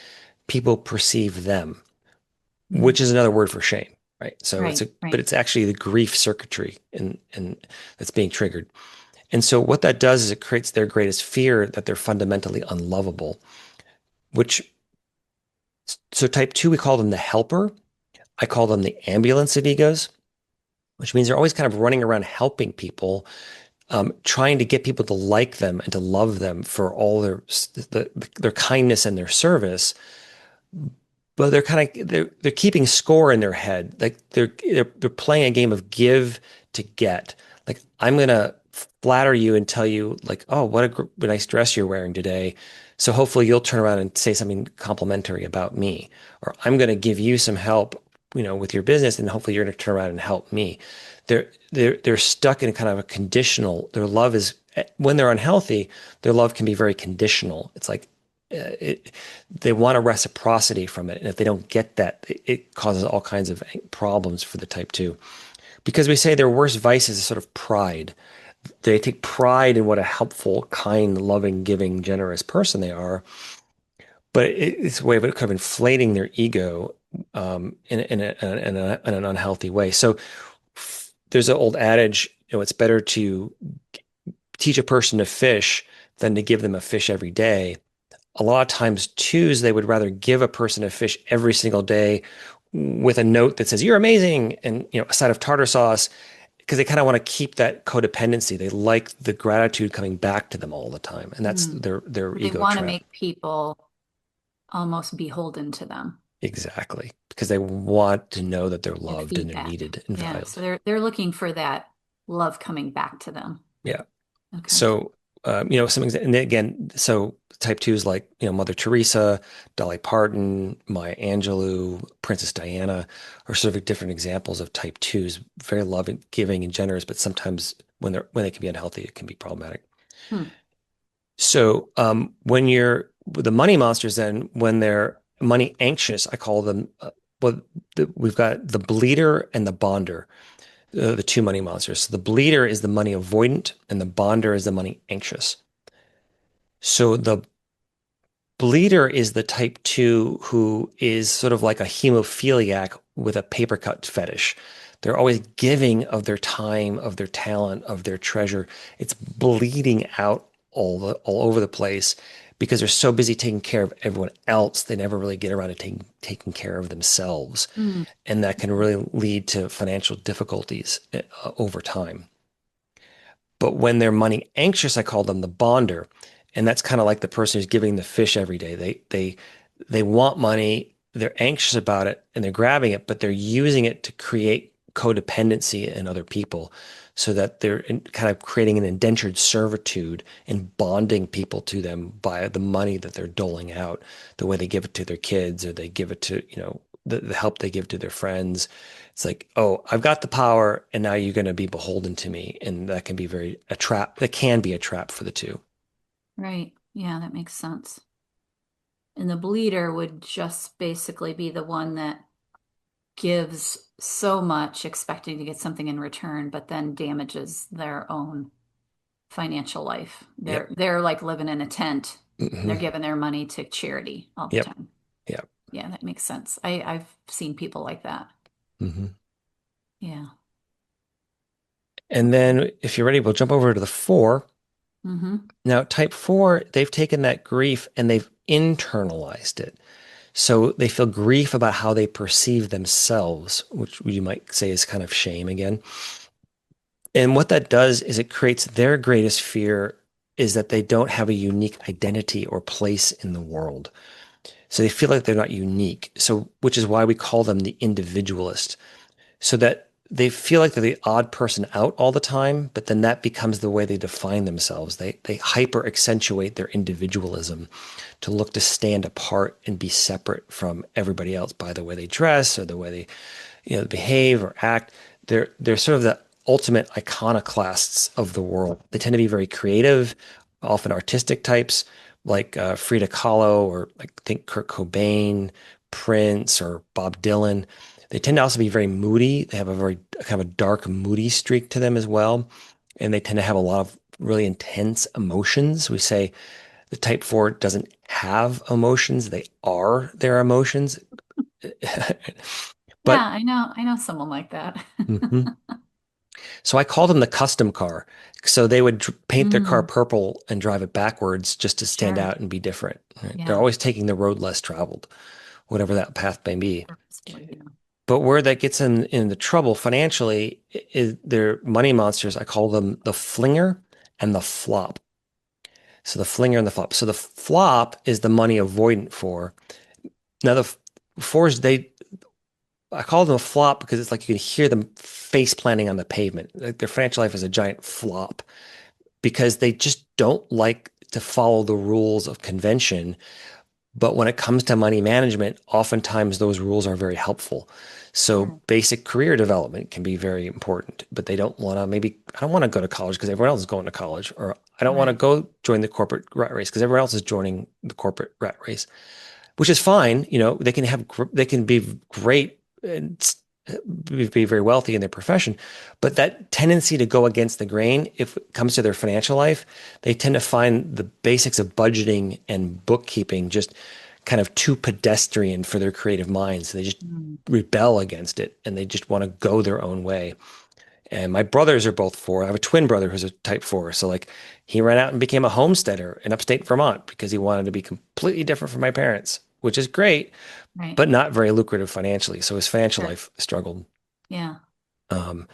people perceive them,
Mhm.
which is another word for shame, right? So
Right,
but
right.
it's actually the grief circuitry and that's being triggered. And so what that does is it creates their greatest fear that they're fundamentally unlovable, which So type two, we call them the helper. I call them the ambulance of egos, which means they're always kind of running around helping people, trying to get people to like them and to love them for all their kindness and their service. But they're keeping score in their head. Like they're playing a game of give to get. Like I'm gonna flatter you and tell you like, oh, what a nice dress you're wearing today. So hopefully you'll turn around and say something complimentary about me. Or I'm gonna give you some help, with your business, and hopefully you're gonna turn around and help me. They're stuck in kind of a conditional. Their love is when they're unhealthy, their love can be very conditional. It's like it, they want a reciprocity from it. And if they don't get that, it causes all kinds of problems for the type two. Because we say their worst vice is a sort of pride. They take pride in what a helpful, kind, loving, giving, generous person they are. But it's a way of kind of inflating their ego in an unhealthy way. So there's an old adage, it's better to teach a person to fish than to give them a fish every day. A lot of times twos, they would rather give a person a fish every single day with a note that says, you're amazing, and a side of tartar sauce, because they kind of want to keep that codependency. They like the gratitude coming back to them all the time. And that's
Mm.
their
They
ego
want to
trap.
make people almost beholden to them,
Exactly. Because they want to know that they're
like
loved and they're
feedback.
needed and
Yeah, so
valued.
they're looking for that love coming back to them.
Yeah.
Okay.
So, and again, so type two is like, Mother Teresa, Dolly Parton, Maya Angelou, Princess Diana are sort of different examples of type twos, very loving, giving, and generous, but sometimes when they can be unhealthy, it can be problematic.
Hmm.
So, when you're the money monsters, then when they're money anxious, I call them, we've got the bleeder and the bonder, the two money monsters. So the bleeder is the money avoidant, and the bonder is the money anxious. So the bleeder is the type two who is sort of like a hemophiliac with a paper cut fetish. They're always giving of their time, of their talent, of their treasure. It's bleeding out all over the place because they're so busy taking care of everyone else, they never really get around to taking care of themselves.
Hmm.
And that can really lead to financial difficulties over time. But when they're money anxious, I call them the bonder. And that's kind of like the person who's giving the fish every day. They want money, they're anxious about it, and they're grabbing it, but they're using it to create codependency in other people so that they're kind of creating an indentured servitude and bonding people to them by the money that they're doling out, the way they give it to their kids or they give it to, the help they give to their friends. It's like, oh, I've got the power and now you're going to be beholden to me. And that can be a trap. That can be a trap for the two.
Right. Yeah, that makes sense. And the bleeder would just basically be the one that gives so much expecting to get something in return, but then damages their own financial life.
Yep.
They're like living in a tent and they're
Hmm.
giving their money to charity all the
Yep.
time.
Yep.
Yeah, that makes sense. I've seen people like that.
Hmm.
Yeah.
And
Okay.
then if you're ready, we'll jump over to the four.
Mm-hmm.
Now, type four, they've taken that grief and they've internalized it. So they feel grief about how they perceive themselves, which you might say is kind of shame again. And what that does is it creates their greatest fear is that they don't have a unique identity or place in the world. So they feel like they're not unique. So, which is why we call them the individualist. So that they feel like they're the odd person out all the time, but then that becomes the way they define themselves. They hyper accentuate their individualism to look to stand apart and be separate from everybody else by the way they dress or the way they behave or act. They're sort of the ultimate iconoclasts of the world. They tend to be very creative, often artistic types, like Frida Kahlo or like think Kurt Cobain, Prince, or Bob Dylan. They tend to also be very moody. They have a very kind of a dark, moody streak to them as well, and they tend to have a lot of really intense emotions. We say the type four doesn't have emotions; they are their emotions.
Yeah,
But
I know someone like that.
mhm. So I called them the custom car. So they would paint their car
Mm,
purple and drive it backwards just to stand
sure.
out and be different. Right? They're
Yeah.
always taking the road less traveled. whatever that path may be.
Purposeful, yeah.
But where that gets in the trouble financially is their money monsters. I call them the flinger and the flop. So the flinger and the flop. So the flop is the money avoidant four. Now the fours, I call them a flop because it's like you can hear them face planting on the pavement. Like their financial life is a giant flop because they just don't like to follow the rules of convention. But when it comes to money management, oftentimes those rules are very helpful. So
Sure.
basic career development can be very important, but they don't want to maybe, I don't want to go to college because everyone else is going to college, or I don't want to
Right.
go join the corporate rat race because everyone else is joining the corporate rat race, which is fine. They can they can be great and be very wealthy in their profession, but that tendency to go against the grain, if it comes to their financial life, they tend to find the basics of budgeting and bookkeeping just kind of too pedestrian for their creative minds. They just
Mm.
rebel against it and they just want to go their own way. And my brothers are both four. I have a twin brother who's a type four. So like he ran out and became a homesteader in upstate Vermont because he wanted to be completely different from my parents, which is great,
Right.
but not very lucrative financially. So his financial
Sure.
life struggled.
Yeah.
Um,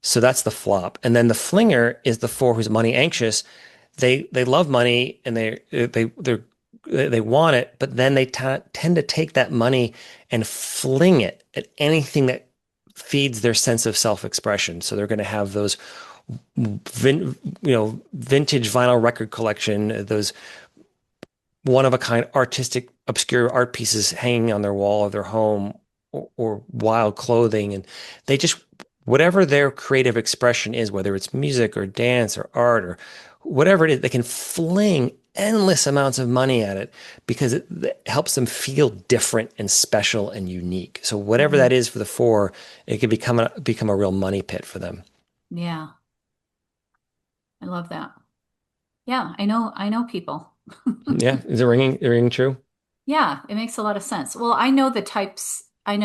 so that's the flop. And then the flinger is the four who's money anxious. They love money and they want it, but then they tend to take that money and fling it at anything that feeds their sense of self-expression. So they're going to have those vintage vinyl record collection, those one of a kind artistic obscure art pieces hanging on their wall of their home, or wild clothing, and they just whatever their creative expression is, whether it's music or dance or art or whatever it is, they can fling endless amounts of money at it because it helps them feel different and special and unique. So whatever
Mhm.
that is for the four, it can become a real money pit for them.
Yeah. I love that. Yeah, I know people.
Yeah, is it ringing true?
Yeah, it makes a lot of sense. Well, I know the types. I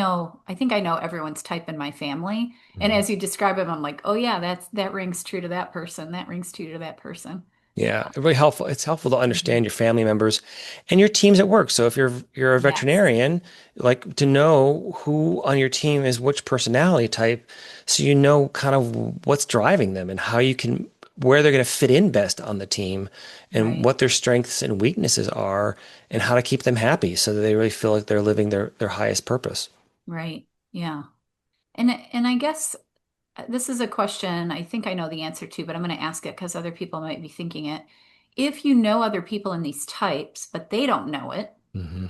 think I know everyone's type in my family. And
Mhm.
as you describe them, I'm like, oh yeah, that rings true to that person. That rings true to that person.
Yeah,
Yeah.
really helpful. It's helpful to
Mhm.
understand your family members and your teams at work. So if you're a
Yes.
veterinarian, like to know who on your team is which personality type, so you know kind of what's driving them and how you can where they're going to fit in best on the team and
Right.
what their strengths and weaknesses are and how to keep them happy so that they really feel like they're living their highest purpose.
Right. Yeah. And I guess this is a question I think I know the answer to, but I'm going to ask it because other people might be thinking it. If you know other people in these types, but they don't know it,
Hmm.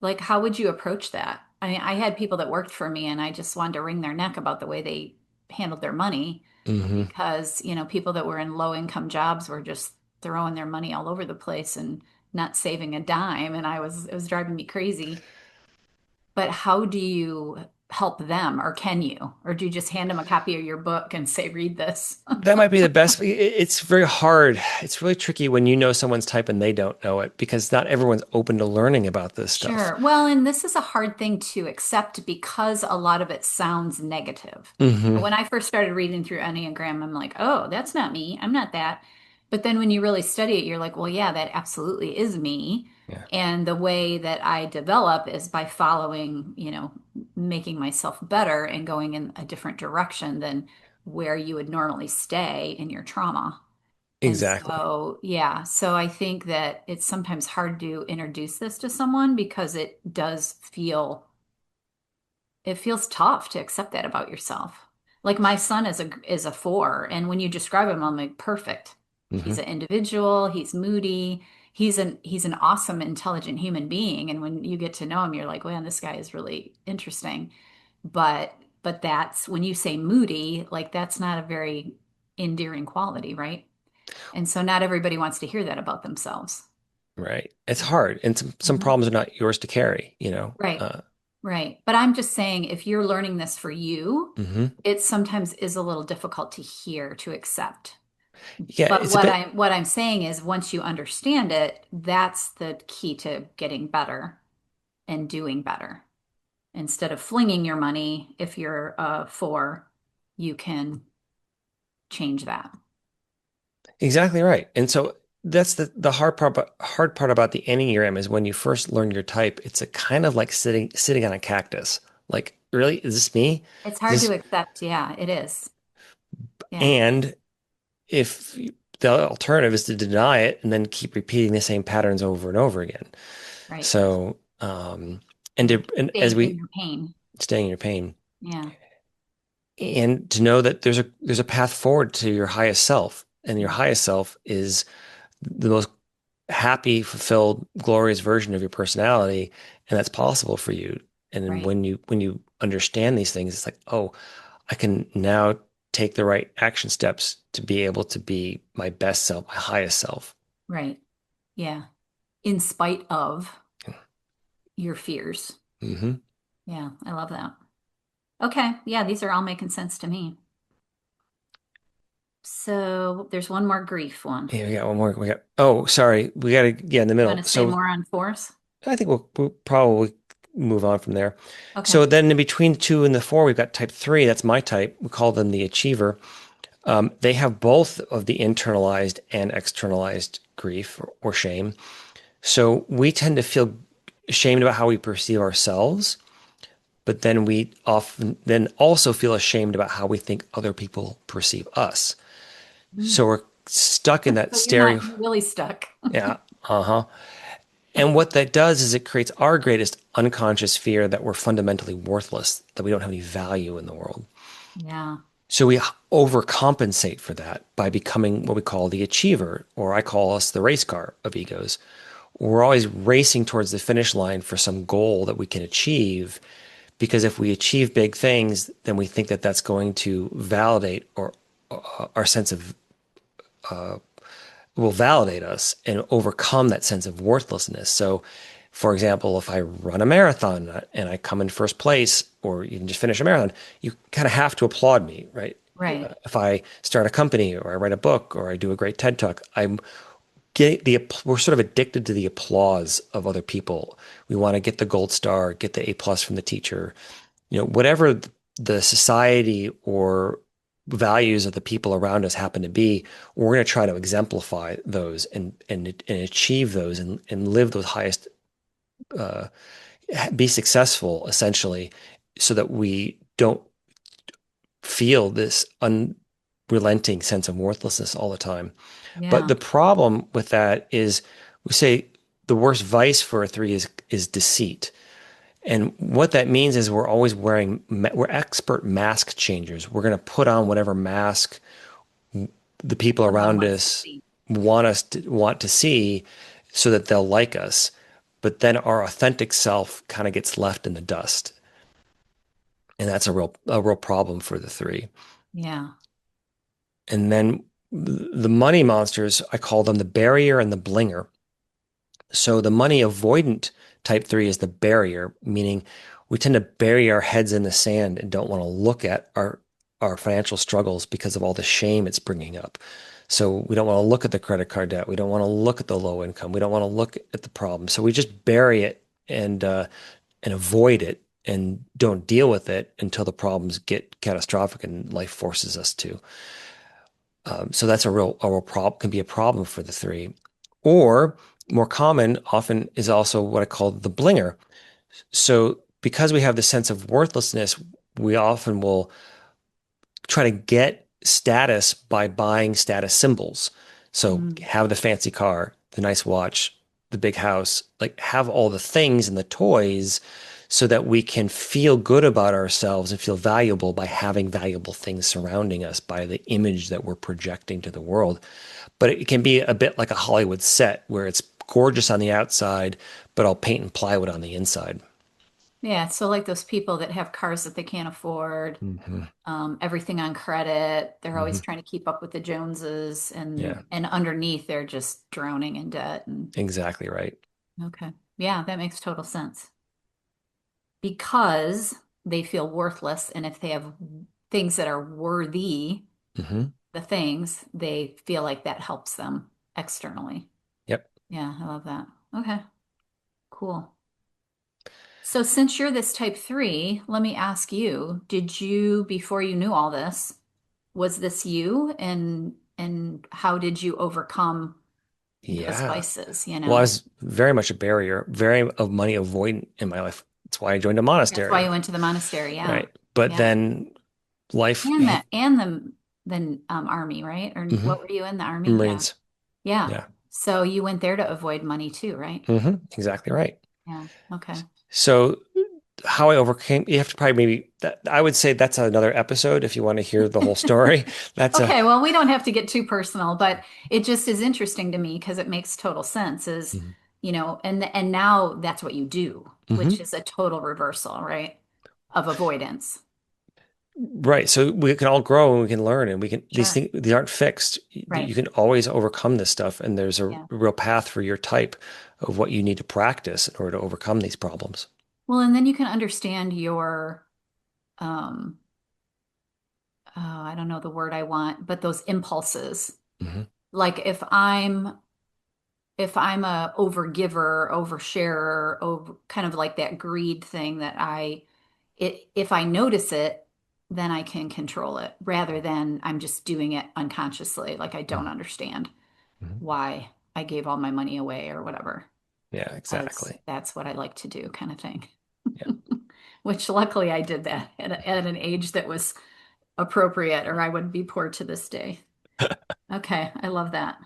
like, how would you approach that? I mean, I had people that worked for me and I just wanted to wring their neck about the way they handled their money
Hmm.
because, people that were in low income jobs were just throwing their money all over the place and not saving a dime. And it was driving me crazy. But how do you help them, or can you? Or do you just hand them a copy of your book and say, read this?
That might be the best. It's very hard. It's really tricky when you know someone's type and they don't know it because not everyone's open to learning about this stuff.
Sure. Well, and this is a hard thing to accept because a lot of it sounds negative.
Hmm.
When I first started reading through Enneagram, I'm like, oh, that's not me. I'm not that. But then when you really study it, you're like, well, yeah, that absolutely is me.
Yeah,
And the way that I develop is by following, making myself better and going in a different direction than where you would normally stay in your trauma. And
exactly.
so, yeah, so I think that it's sometimes hard to introduce this to someone because it feels tough to accept that about yourself. Like my son is a four, and when you describe him, I'm like, perfect. He's
Hmm.
an individual, he's moody, he's an awesome, intelligent human being. And when you get to know him, you're like, man, this guy is really interesting. But that's when you say moody, like that's not a very endearing quality, right? And so not everybody wants to hear that about themselves.
Right. It's hard, and some
Mhm.
problems are not yours to carry.
Right. Right. But I'm just saying, if you're learning this for you,
Hmm.
it sometimes is a little difficult to hear, to accept.
Yeah,
But
it's a bit
what I'm saying is once you understand it, that's the key to getting better and doing better. Instead of flinging your money, if you're a four, you can change that.
exactly right. And so that's the hard part about the Enneagram is when you first learn your type, it's a kind of like sitting on a cactus. Like, really, is this me?
It's
Is
hard to
this
accept. Yeah, it is. Yeah,
and if the alternative is to deny it and then keep repeating the same patterns over and over again.
right.
So,
And
and as
staying in
we
your pain.
staying in your pain,
Yeah.
and to know that there's a path forward to your highest self, and your
Yeah.
highest self is the most happy, fulfilled, glorious version of your personality, and that's possible for you. And then
Right.
when you understand these things, it's like, oh, I can now take the right action steps to be able to be my best self, my highest self.
Right. Yeah. In spite of your fears.
Hmm.
Yeah, I love that. Okay. Yeah, these are all making sense to me. So there's one more grief one.
Yeah, we got one more. We got, oh, sorry. We got to get in the
You want
middle.
to say
So
more on force?
I think we'll probably move on from there.
Okay.
So then in between two and the four, we've got type three. That's my type. We call them the achiever. They have both of the internalized and externalized grief or shame. So we tend to feel ashamed about how we perceive ourselves, but then we often then also feel ashamed about how we think other people perceive us.
Mm.
So we're stuck in that
So you're not
stereo.
really stuck.
Yeah. Uh-huh. And what that does is it creates our greatest unconscious fear that we're fundamentally worthless, that we don't have any value in the world.
Yeah.
So we overcompensate for that by becoming what we call the achiever, or I call us the race car of egos. We're always racing towards the finish line for some goal that we can achieve, because if we achieve big things, then we think that that's going to validate or our sense of will validate us and overcome that sense of worthlessness. So, for example, if I run a marathon and I come in first place, or even just finish a marathon, you kind of have to applaud me, right?
Right.
If I start a company or I write a book or I do a great TED talk, I'm get the we're sort of addicted to the applause of other people. We want to get the gold star, get the A+ from the teacher, whatever the society or values of the people around us happen to be, we're going to try to exemplify those and achieve those and live those highest, uh, be successful essentially, so that we don't feel this unrelenting sense of worthlessness all the time. But
Yeah.
the problem with that is we say the worst vice for a three is deceit. And what that means is we're expert mask changers. We're going to put on whatever mask the people
Someone
around
wants to
us
see.
want to see so that they'll like us. But then our authentic self kind of gets left in the dust. And that's a real problem for the three.
Yeah.
And then the money monsters, I call them the barrier and the blinger. So the money avoidant type three is the barrier, meaning we tend to bury our heads in the sand and don't want to look at our financial struggles because of all the shame it's bringing up. So we don't want to look at the credit card debt. We don't want to look at the low income. We don't want to look at the problem. So we just bury it and avoid it and don't deal with it until the problems get catastrophic and life forces us to. So that's a real problem, can be a problem for the three. Or more common often is also what I call the blinger. So because we have the sense of worthlessness, we often will try to get status by buying status symbols. So
Mm.
have the fancy car, the nice watch, the big house, like have all the things and the toys so that we can feel good about ourselves and feel valuable by having valuable things surrounding us by the image that we're projecting to the world. But it can be a bit like a Hollywood set where it's gorgeous on the outside, but all paint and plywood on the inside.
Yeah. So like those people that have cars that they can't afford,
Hmm.
everything on credit. They're
Hmm.
always trying to keep up with the Joneses,
Yeah,
and underneath they're just drowning in debt. And
exactly right.
okay. Yeah, that makes total sense. Because they feel worthless, and if they have things that are worthy,
Hmm.
the things, they feel like that helps them externally.
Yep.
Yeah, I love that. Okay, cool. So since you're this type three, let me ask you, did you, before you knew all this, was this you? And how did you overcome those
Yeah.
vices,
Well, I was very much a barrier, very of money avoidant in my life. That's why I joined a
That's why you
monastery,
went to the monastery. Yeah.
right? But
Yeah.
then life
And
hit.
the army, right? Or
Hmm.
what were you in the army? Yeah.
Marines.
Yeah.
Yeah.
So you went there to avoid money too, right?
Exactly right.
Yeah. Okay.
So how I overcame, you have to probably maybe that I would say that's another episode if you want to hear the whole story. That's a
Okay, well, we don't have to get too personal, but it just is interesting to me because it makes total sense is,
Mhm.
and now that's what you do, which
Mhm.
is a total reversal, right? Of avoidance.
Right. So we can all grow and we can learn and we can these
Sure.
things they aren't fixed. You
Right.
can always overcome this stuff and there's a
Yeah.
real path for your type of what you need to practice in order to overcome these problems.
Well, and then you can understand your um I don't know the word I want, but those impulses.
Hmm.
Like if I'm a overgiver, oversharer, over kind of like that greed thing that if I notice it, then I can control it rather than I'm just doing it unconsciously, like I don't understand
Hmm.
why I gave all my money away or whatever,
Yeah,
because
exactly.
that's what I like to do, kind of thing.
Yeah.
Which luckily I did that at an age that was appropriate, or I would be poor to this day. Okay, I love that.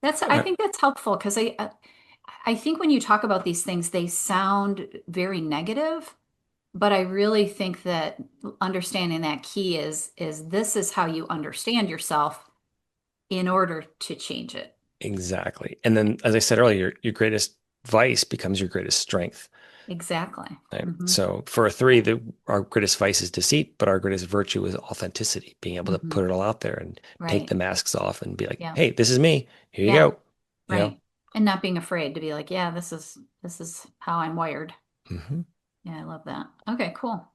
I think that's helpful because I think when you talk about these things, they sound very negative, but I really think that understanding that key is this is how you understand yourself in order to change it.
Exactly. And then, as I said earlier, your greatest vice becomes your greatest strength.
Exactly.
Right?
Hmm.
So for a three,
Yeah.
our greatest vice is deceit, but our greatest virtue is authenticity, being able to
Hmm.
put it all out there and take
Right.
the masks off and be like,
Yeah.
hey, this is me. Here you
Yeah.
go. You know?
Right. And not being afraid to be like, yeah, this is how I'm wired.
Hmm.
Yeah, I love that. Okay, cool.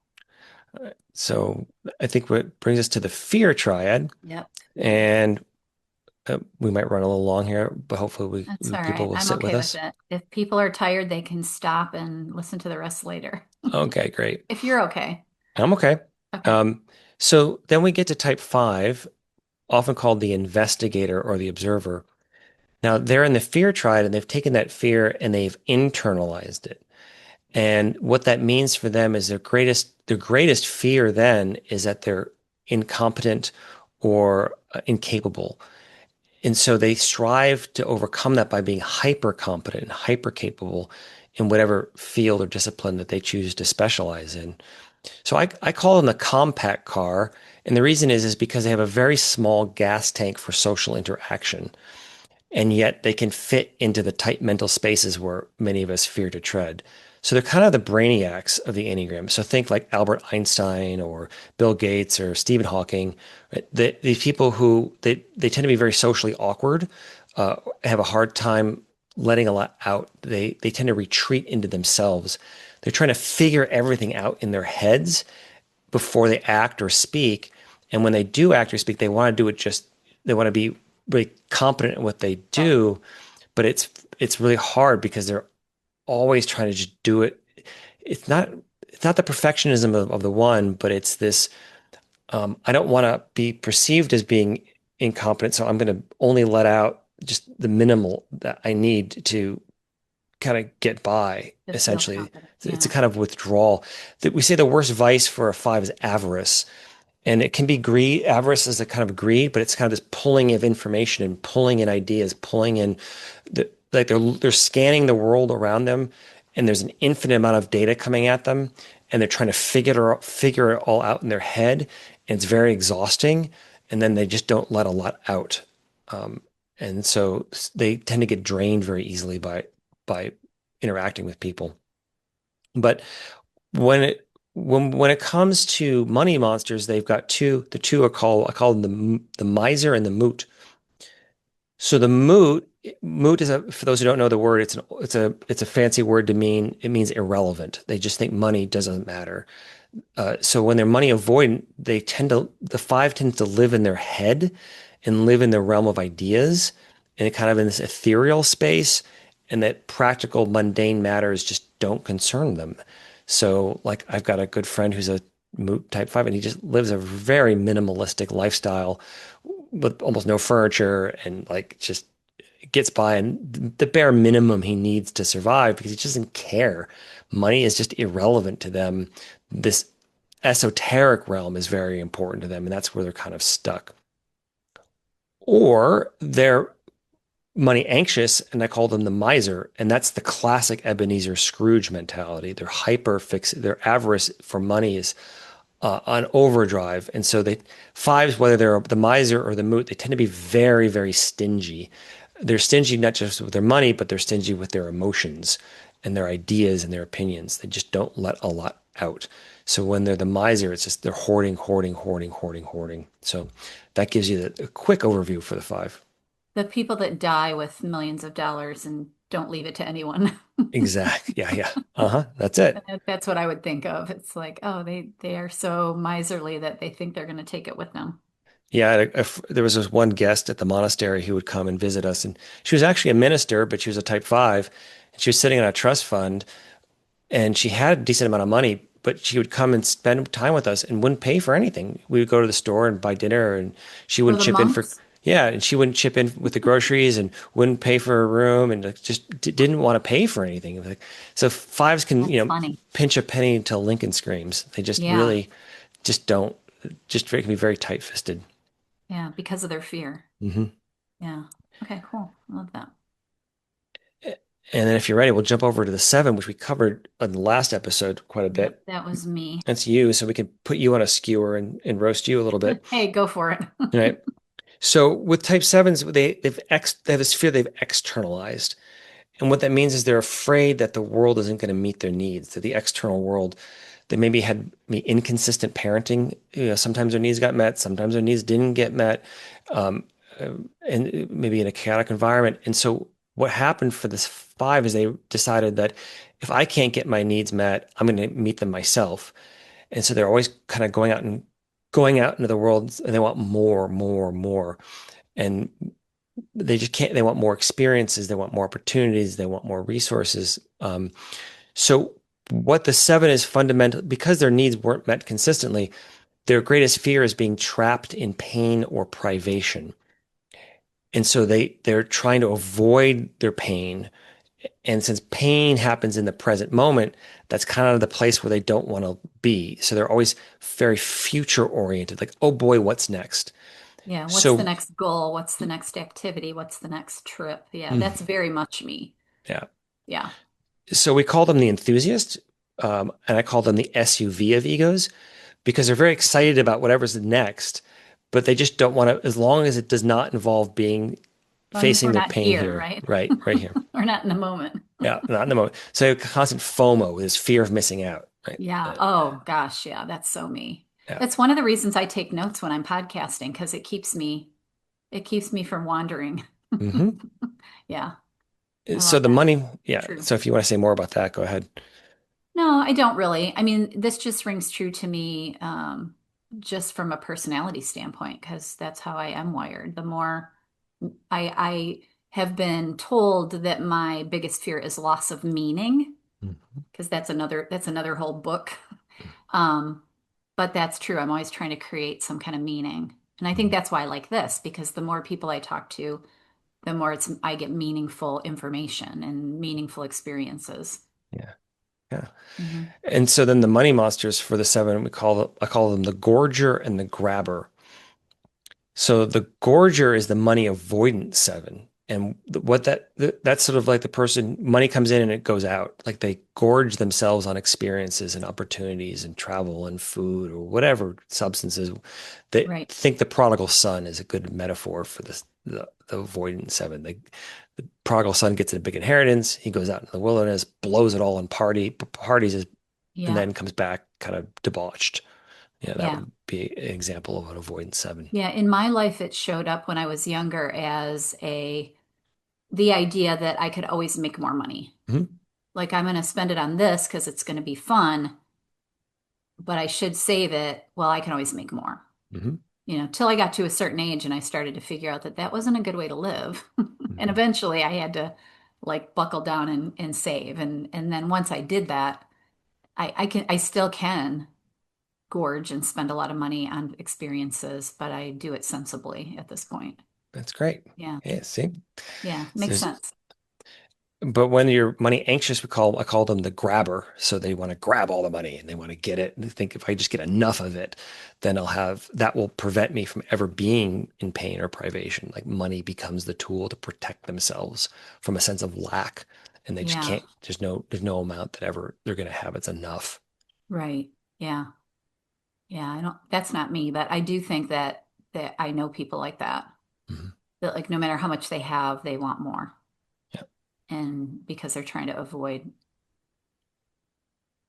So I think what brings us to the fear triad,
Yep. Fear.
and we might run a little long here, but hopefully
That's all
people
right.
will
I'm
sit with
okay with
us.
it. If people are tired, they can stop and listen to the rest later.
Okay, great.
If you're okay.
I'm okay.
Okay.
Um, so then we get to type five, often called the investigator or the observer. Now they're in the fear triad and they've taken that fear and they've internalized it. And what that means for them is their greatest fear then is that they're incompetent or incapable. And so they strive to overcome that by being hyper competent and hyper capable in whatever field or discipline that they choose to specialize in. So I call them the compact car. And the reason is because they have a very small gas tank for social interaction. And yet they can fit into the tight mental spaces where many of us fear to tread. So they're kind of the brainiacs of the Enneagram. So think like Albert Einstein or Bill Gates or Stephen Hawking. Right? These people who they tend to be very socially awkward, have a hard time letting a lot out. They tend to retreat into themselves. They're trying to figure everything out in their heads before they act or speak. And when they do act or speak, they want to be really competent in what they
Right.
do, but it's really hard because they're always trying to just do it. It's not it's not the perfectionism of the one, but it's this I don't want to be perceived as being incompetent, so I'm going to only let out just the minimal that I need to kind of get by,
To feel
essentially.
confident.
It's a
Yeah.
kind of withdrawal. That we say the worst vice for a five is avarice. And it can be greed. Avarice is a kind of greed, but it's kind of this pulling of information and pulling in ideas, pulling in like they're scanning the world around them, and there's an infinite amount of data coming at them, and they're trying to figure it all out in their head, and it's very exhausting. And then they just don't let a lot out, and so they tend to get drained very easily by interacting with people. But when it comes to money monsters, they've got two. The two are called I call them the miser and the moot. So the moot is a for those who don't know the word, it's a fancy word to mean it means irrelevant. They just think money doesn't matter. So when they're money avoidant, the five tends to live in their head and live in the realm of ideas and kind of in this ethereal space, and that practical, mundane matters just don't concern them. So, like, I've got a good friend who's a Moot type five, and he just lives a very minimalistic lifestyle with almost no furniture and like just gets by and the bare minimum he needs to survive because he just doesn't care. Money is just irrelevant to them. This esoteric realm is very important to them, and that's where they're kind of stuck. Or they're money anxious, and I call them the miser, and that's the classic Ebenezer Scrooge mentality. They're hyper fixed. Their avarice for money is on overdrive, and so they fives, whether they're the miser or the moot, they tend to be very, very stingy. They're stingy not just with their money, but they're stingy with their emotions and their ideas and their opinions. They just don't let a lot out. So when they're the miser, it's just they're hoarding, hoarding, hoarding, hoarding, hoarding. So that gives you a quick overview for the five.
The people that die with millions of dollars and don't leave it to anyone.
Exactly. Yeah, yeah. Uh-huh. That's it.
That's what I would think of. It's like, oh, they are so miserly that they think they're going to take it with them.
Yeah, there was this one guest at the monastery who would come and visit us, and she was actually a minister, but she was a type five, and she was sitting in a trust fund, and she had a decent amount of money, but she would come and spend time with us and wouldn't pay for anything. We would go to the store and buy dinner, and she
Or
wouldn't
the
chip in for,
monks.
yeah, and she wouldn't chip in with the groceries and wouldn't pay for her room, and like, just didn't want to pay for anything. Like, so fives can,
That's funny.
pinch a penny until Lincoln screams. They just
Yeah.
really just don't, just can be very tight-fisted.
Yeah. Because of their fear.
Hmm.
Yeah. Okay, cool. I love that.
And then if you're ready, we'll jump over to the seven, which we covered in the last episode quite a
Yep.
bit.
That was me.
That's you, so we can put you on a skewer and roast you a little bit.
Hey, go for it.
All right. So with type sevens, they have this fear they've externalized. And what that means is they're afraid that the world isn't going to meet their needs, that the external world, they maybe had inconsistent parenting. Sometimes their needs got met, sometimes their needs didn't get met, um, and maybe in a chaotic environment. And so what happened for this five is they decided that if I can't get my needs met, I'm going to meet them myself. And so they're always kind of going out into the world, and they want more, more, more. And they just can't, they want more experiences, they want more opportunities, they want more resources. So what the seven is fundamental, because their needs weren't met consistently, their greatest fear is being trapped in pain or privation. And so they're trying to avoid their pain. And since pain happens in the present moment, that's kind of the place where they don't want to be. So they're always very future oriented, like, oh boy, what's next?
Yeah. What's the
So,
next goal? What's the next activity? What's the next trip? Yeah,
mm,
that's very much me.
yeah.
Yeah.
So we call them the enthusiast, and I call them the SUV of egos because they're very excited about whatever's next, but they just don't want to, as long as it does not involve being
As long as
facing
we're
their
not
pain
here,
here,
right?
right here.
We're not in the moment.
Yeah, not in the moment. So constant FOMO, this fear of missing out, right?
Yeah. Oh gosh, yeah, that's so me.
Yeah.
That's one of the reasons I take notes when I'm podcasting because it keeps me from wandering.
Hmm.
Yeah, I
So
love
the
that.
money, yeah.
True.
So if you want to say more about that, go ahead.
No, I don't really. I mean, this just rings true to me, just from a personality standpoint, because that's how I am wired. The more I have been told that my biggest fear is loss of meaning,
Mhm.
because that's another whole book. Um, but that's true. I'm always trying to create some kind of meaning. And I think that's why I like this, because the more people I talk to, the more I get meaningful information and meaningful experiences.
Yeah, yeah.
Hmm.
And so then the money monsters for the seven, I call them the gorger and the grabber. So the gorger is the money avoidance seven. And what that's sort of like the person, money comes in and it goes out. Like they gorge themselves on experiences and opportunities and travel and food or whatever substances. They
Right.
think the prodigal son is a good metaphor for the avoidance seven. The prodigal son gets a big inheritance. He goes out in the wilderness, blows it all in parties, and
Yeah.
then comes back kind of debauched. Yeah, that
Yeah.
would be an example of an avoidance seven.
Yeah. In my life, it showed up when I was younger as the idea that I could always make more money.
Mhm.
Like I'm going to spend it on this because it's going to be fun, but I should save it. Well, I can always make more.
Hmm.
Till I got to a certain age and I started to figure out that that wasn't a good way to live. And
Hmm.
eventually I had to like buckle down and save. And then once I did that, I still can gorge and spend a lot of money on experiences, but I do it sensibly at this point.
That's great.
Yeah.
Yeah, see?
Yeah.
So
Makes sense.
but when you're money anxious, I call them the grabber. So they want to grab all the money and they want to get it. And they think if I just get enough of it, then that will prevent me from ever being in pain or privation. Like money becomes the tool to protect themselves from a sense of lack. And they just
Yeah.
can't, there's no amount that ever they're going to have. It's enough.
Right. Yeah. Yeah. I don't, that's not me, but I do think that I know people like that,
Mhm.
that like no matter how much they have, they want more.
Yeah.
And because they're trying to avoid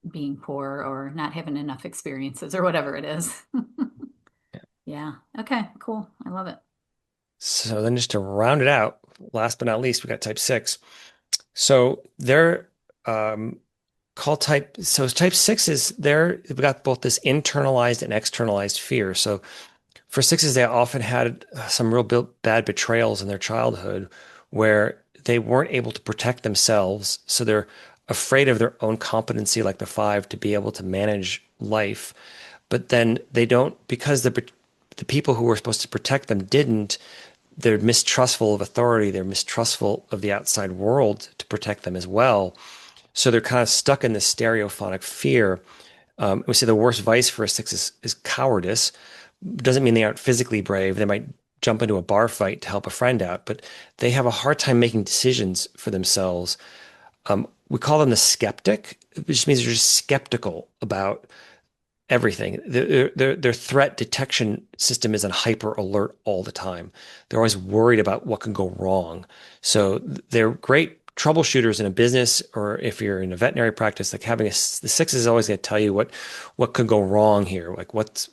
being poor or not having enough experiences or whatever it is.
Yeah.
Yeah. Okay, cool. I love it.
So then just to round it out, last but not least, we got type 6. So they're um, called type 6 is they've got both this internalized and externalized fear. So for sixes, they often had some real bad betrayals in their childhood where they weren't able to protect themselves. So they're afraid of their own competency, like the five, to be able to manage life. But then they don't, because the people who were supposed to protect them didn't, they're mistrustful of authority. They're mistrustful of the outside world to protect them as well. So they're kind of stuck in this stereophonic fear. We say the worst vice for a six is cowardice. Doesn't mean they aren't physically brave. They might jump into a bar fight to help a friend out, but they have a hard time making decisions for themselves. We call them the skeptic, which means they're just skeptical about everything. Their threat detection system is on hyper alert all the time. They're always worried about what can go wrong. So they're great troubleshooters in a business, or if you're in a veterinary practice, like the six is always going to tell you what could go wrong here. Like what's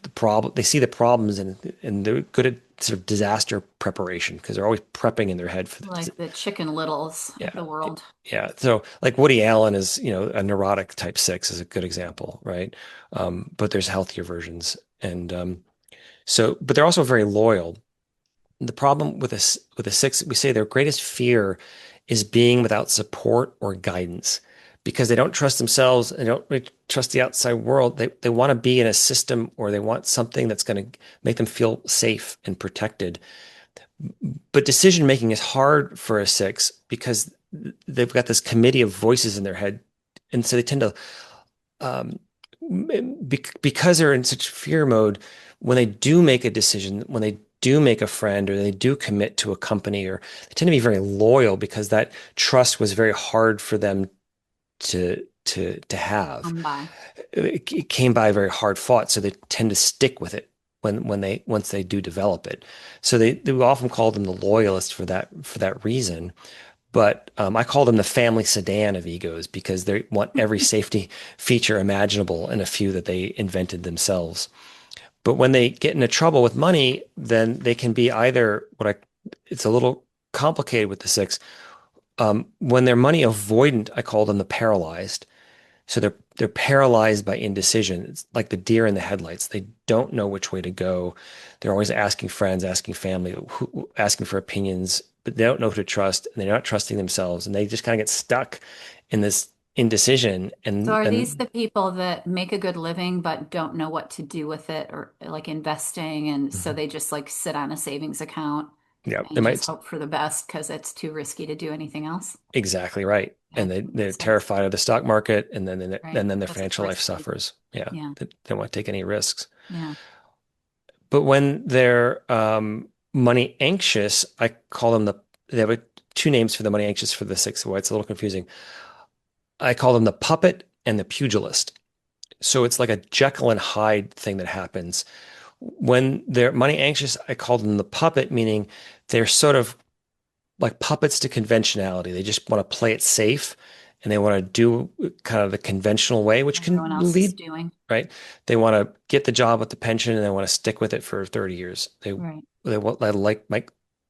the problem? They see the problems and they're good at sort of disaster preparation because they're always prepping in their head for the
Like the Chicken Littles of
yeah.
the world.
Yeah. So like Woody Allen is, a neurotic type 6 is a good example, right? But there's healthier versions. And but they're also very loyal. The problem with a six, we say their greatest fear is being without support or guidance because they don't trust themselves. They don't really trust the outside world. They want to be in a system or they want something that's going to make them feel safe and protected. But decision making is hard for a six because they've got this committee of voices in their head. And so they tend to, um, because they're in such fear mode, when they do make a decision, when they do make a friend or they do commit to a company, or they tend to be very loyal because that trust was very hard for them to have.
Come by.
It came by very hard fought, so they tend to stick with it once they do develop it. So they often call them the loyalists for that reason. But I call them the family sedan of egos because they want every safety feature imaginable in a few that they invented themselves. But when they get into trouble with money, then they can be either it's a little complicated with the six. When they're money avoidant, I call them the paralyzed. So they're paralyzed by indecision. It's like the deer in the headlights. They don't know which way to go. They're always asking friends, asking family, asking for opinions, but they don't know who to trust, and they're not trusting themselves, and they just kind of get stuck in this indecision.
So
And
are these
then,
the people that make a good living but don't know what to do with it or like investing and so
Mhm.
they just like sit on a savings account
Yeah, they
and just
might
hope for the best because it's too risky to do anything else?
exactly right,
Yeah,
and they're
makes sense.
terrified of the stock market, and
Right.
then their
Because it's
financial life
risky.
suffers. Yeah,
Yeah.
they don't want to take any risks.
Yeah.
But when they're money anxious, I call them they have two names for the money anxious for the six. Why it's a little confusing. I call them the puppet and the pugilist. So it's like a Jekyll and Hyde thing that happens. When they're money anxious, I call them the puppet, meaning they're sort of like puppets to conventionality. They just want to play it safe and they want to do kind of the conventional way, which can
Everyone else is
lead,
doing.
right? They want to get the job with the pension and they want to stick with it for 30 years.
Right.
They might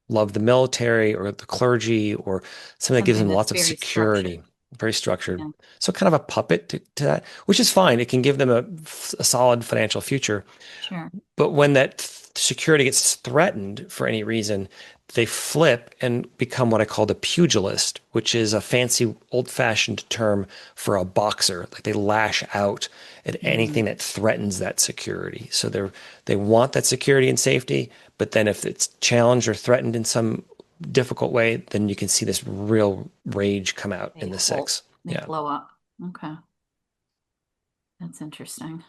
love the military or the clergy or something that gives
Something
them
that's
lots of
very structured.
security, very structured.
Yeah.
So kind of a puppet to that, which is fine. It can give them a solid financial future.
Sure.
But when that security gets threatened for any reason, they flip and become what I call the pugilist, which is a fancy old-fashioned term for a boxer. Like they lash out at anything
Mm,
that threatens that security. So they want that security and safety, but then if it's challenged or threatened in some difficult way, then you can see this real rage come out
they
in the
hold,
six.
they
Yeah.
blow up. Okay, that's interesting.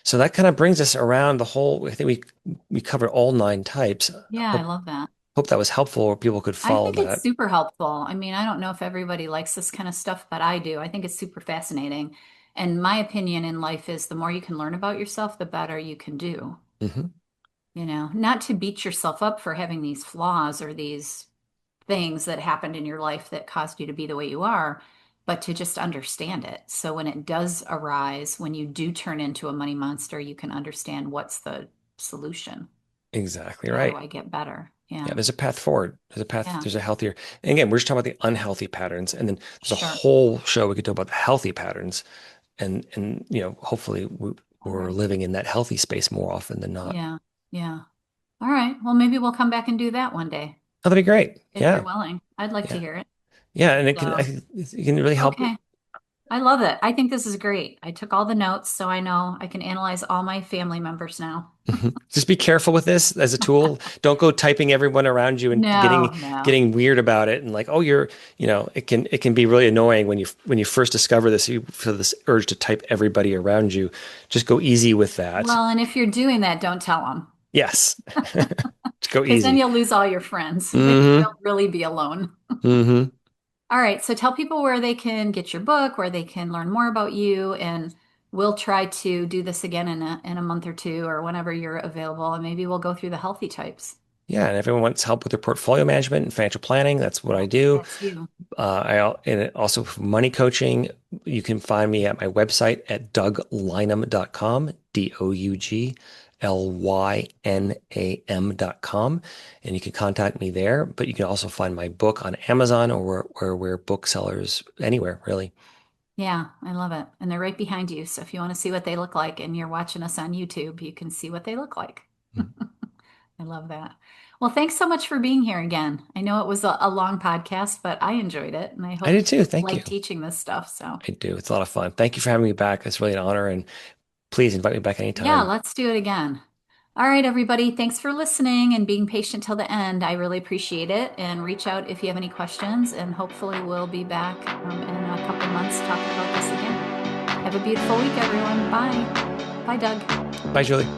So that kind of brings us around the whole. I think we covered all 9 types.
Yeah, I
Hope
love that.
hope that was helpful or people could
I
follow
think it's
that.
super helpful. I mean, I don't know if everybody likes this kind of stuff, but I do. I think it's super fascinating. And my opinion in life is the more you can learn about yourself, the better you can do.
Hmm.
Not to beat yourself up for having these flaws or these things that happened in your life that caused you to be the way you are, but to just understand it. So when it does arise, when you do turn into a money monster, you can understand what's the solution.
Exactly
How do
right.
I get better?
Yeah,
Yeah.
there's a path forward. There's a path,
Yeah.
there's a healthier. And again, we're just talking about the unhealthy patterns. And then there's a
Sure.
whole show we could talk about the healthy patterns. And hopefully
All
we're
right.
living in that healthy space more often than not.
Yeah. Yeah. All right. Well, maybe we'll come back and do that one day
Oh, that'd be great.
if you're
Yeah.
willing. I'd like to
Yeah.
hear it.
Yeah. And
So,
it can really help.
okay. I love it. I think this is great. I took all the notes so I know I can analyze all my family members now.
Just be careful with this as a tool. Don't go typing everyone around you and
No, no.
getting weird about it and like, oh, it can be really annoying when you first discover this, you feel this urge to type everybody around you. Just go easy with that.
Well, and if you're doing that, don't tell them
Yes. Just go
because then
easy.
you'll lose all your friends. Then
Mm-hmm.
you'll really be alone.
Mm-hmm.
All right. So tell people where they can get your book, where they can learn more about you, and we'll try to do this again in a month or two or whenever you're available, and maybe we'll go through the healthy types.
Yeah, and if anyone wants help with their portfolio management and financial planning, that's what I do.
That's you.
And also for money coaching, you can find me at my website at douglynam.com, DOUGLYNAM.com. And you can contact me there, but you can also find my book on Amazon or where booksellers anywhere, really.
Yeah, I love it. And they're right behind you. So if you want to see what they look like and you're watching us on YouTube, you can see what they look like.
Mhm.
I love that. Well, thanks so much for being here again. I know it was a long podcast, but I enjoyed it and I
I
hope
do
you
too. Thank you.
like teaching this stuff. So,
I do. It's a lot of fun. Thank you for having me back. It's really an honor. And please invite me back
yeah,
anytime.
let's do it again. All right, everybody. Thanks for listening and being patient till the end. I really appreciate it. And reach out if you have any questions. And hopefully, we'll be back in a couple months talking about this again. Have a beautiful week, everyone. Bye. Bye, Doug.
Bye, Julie.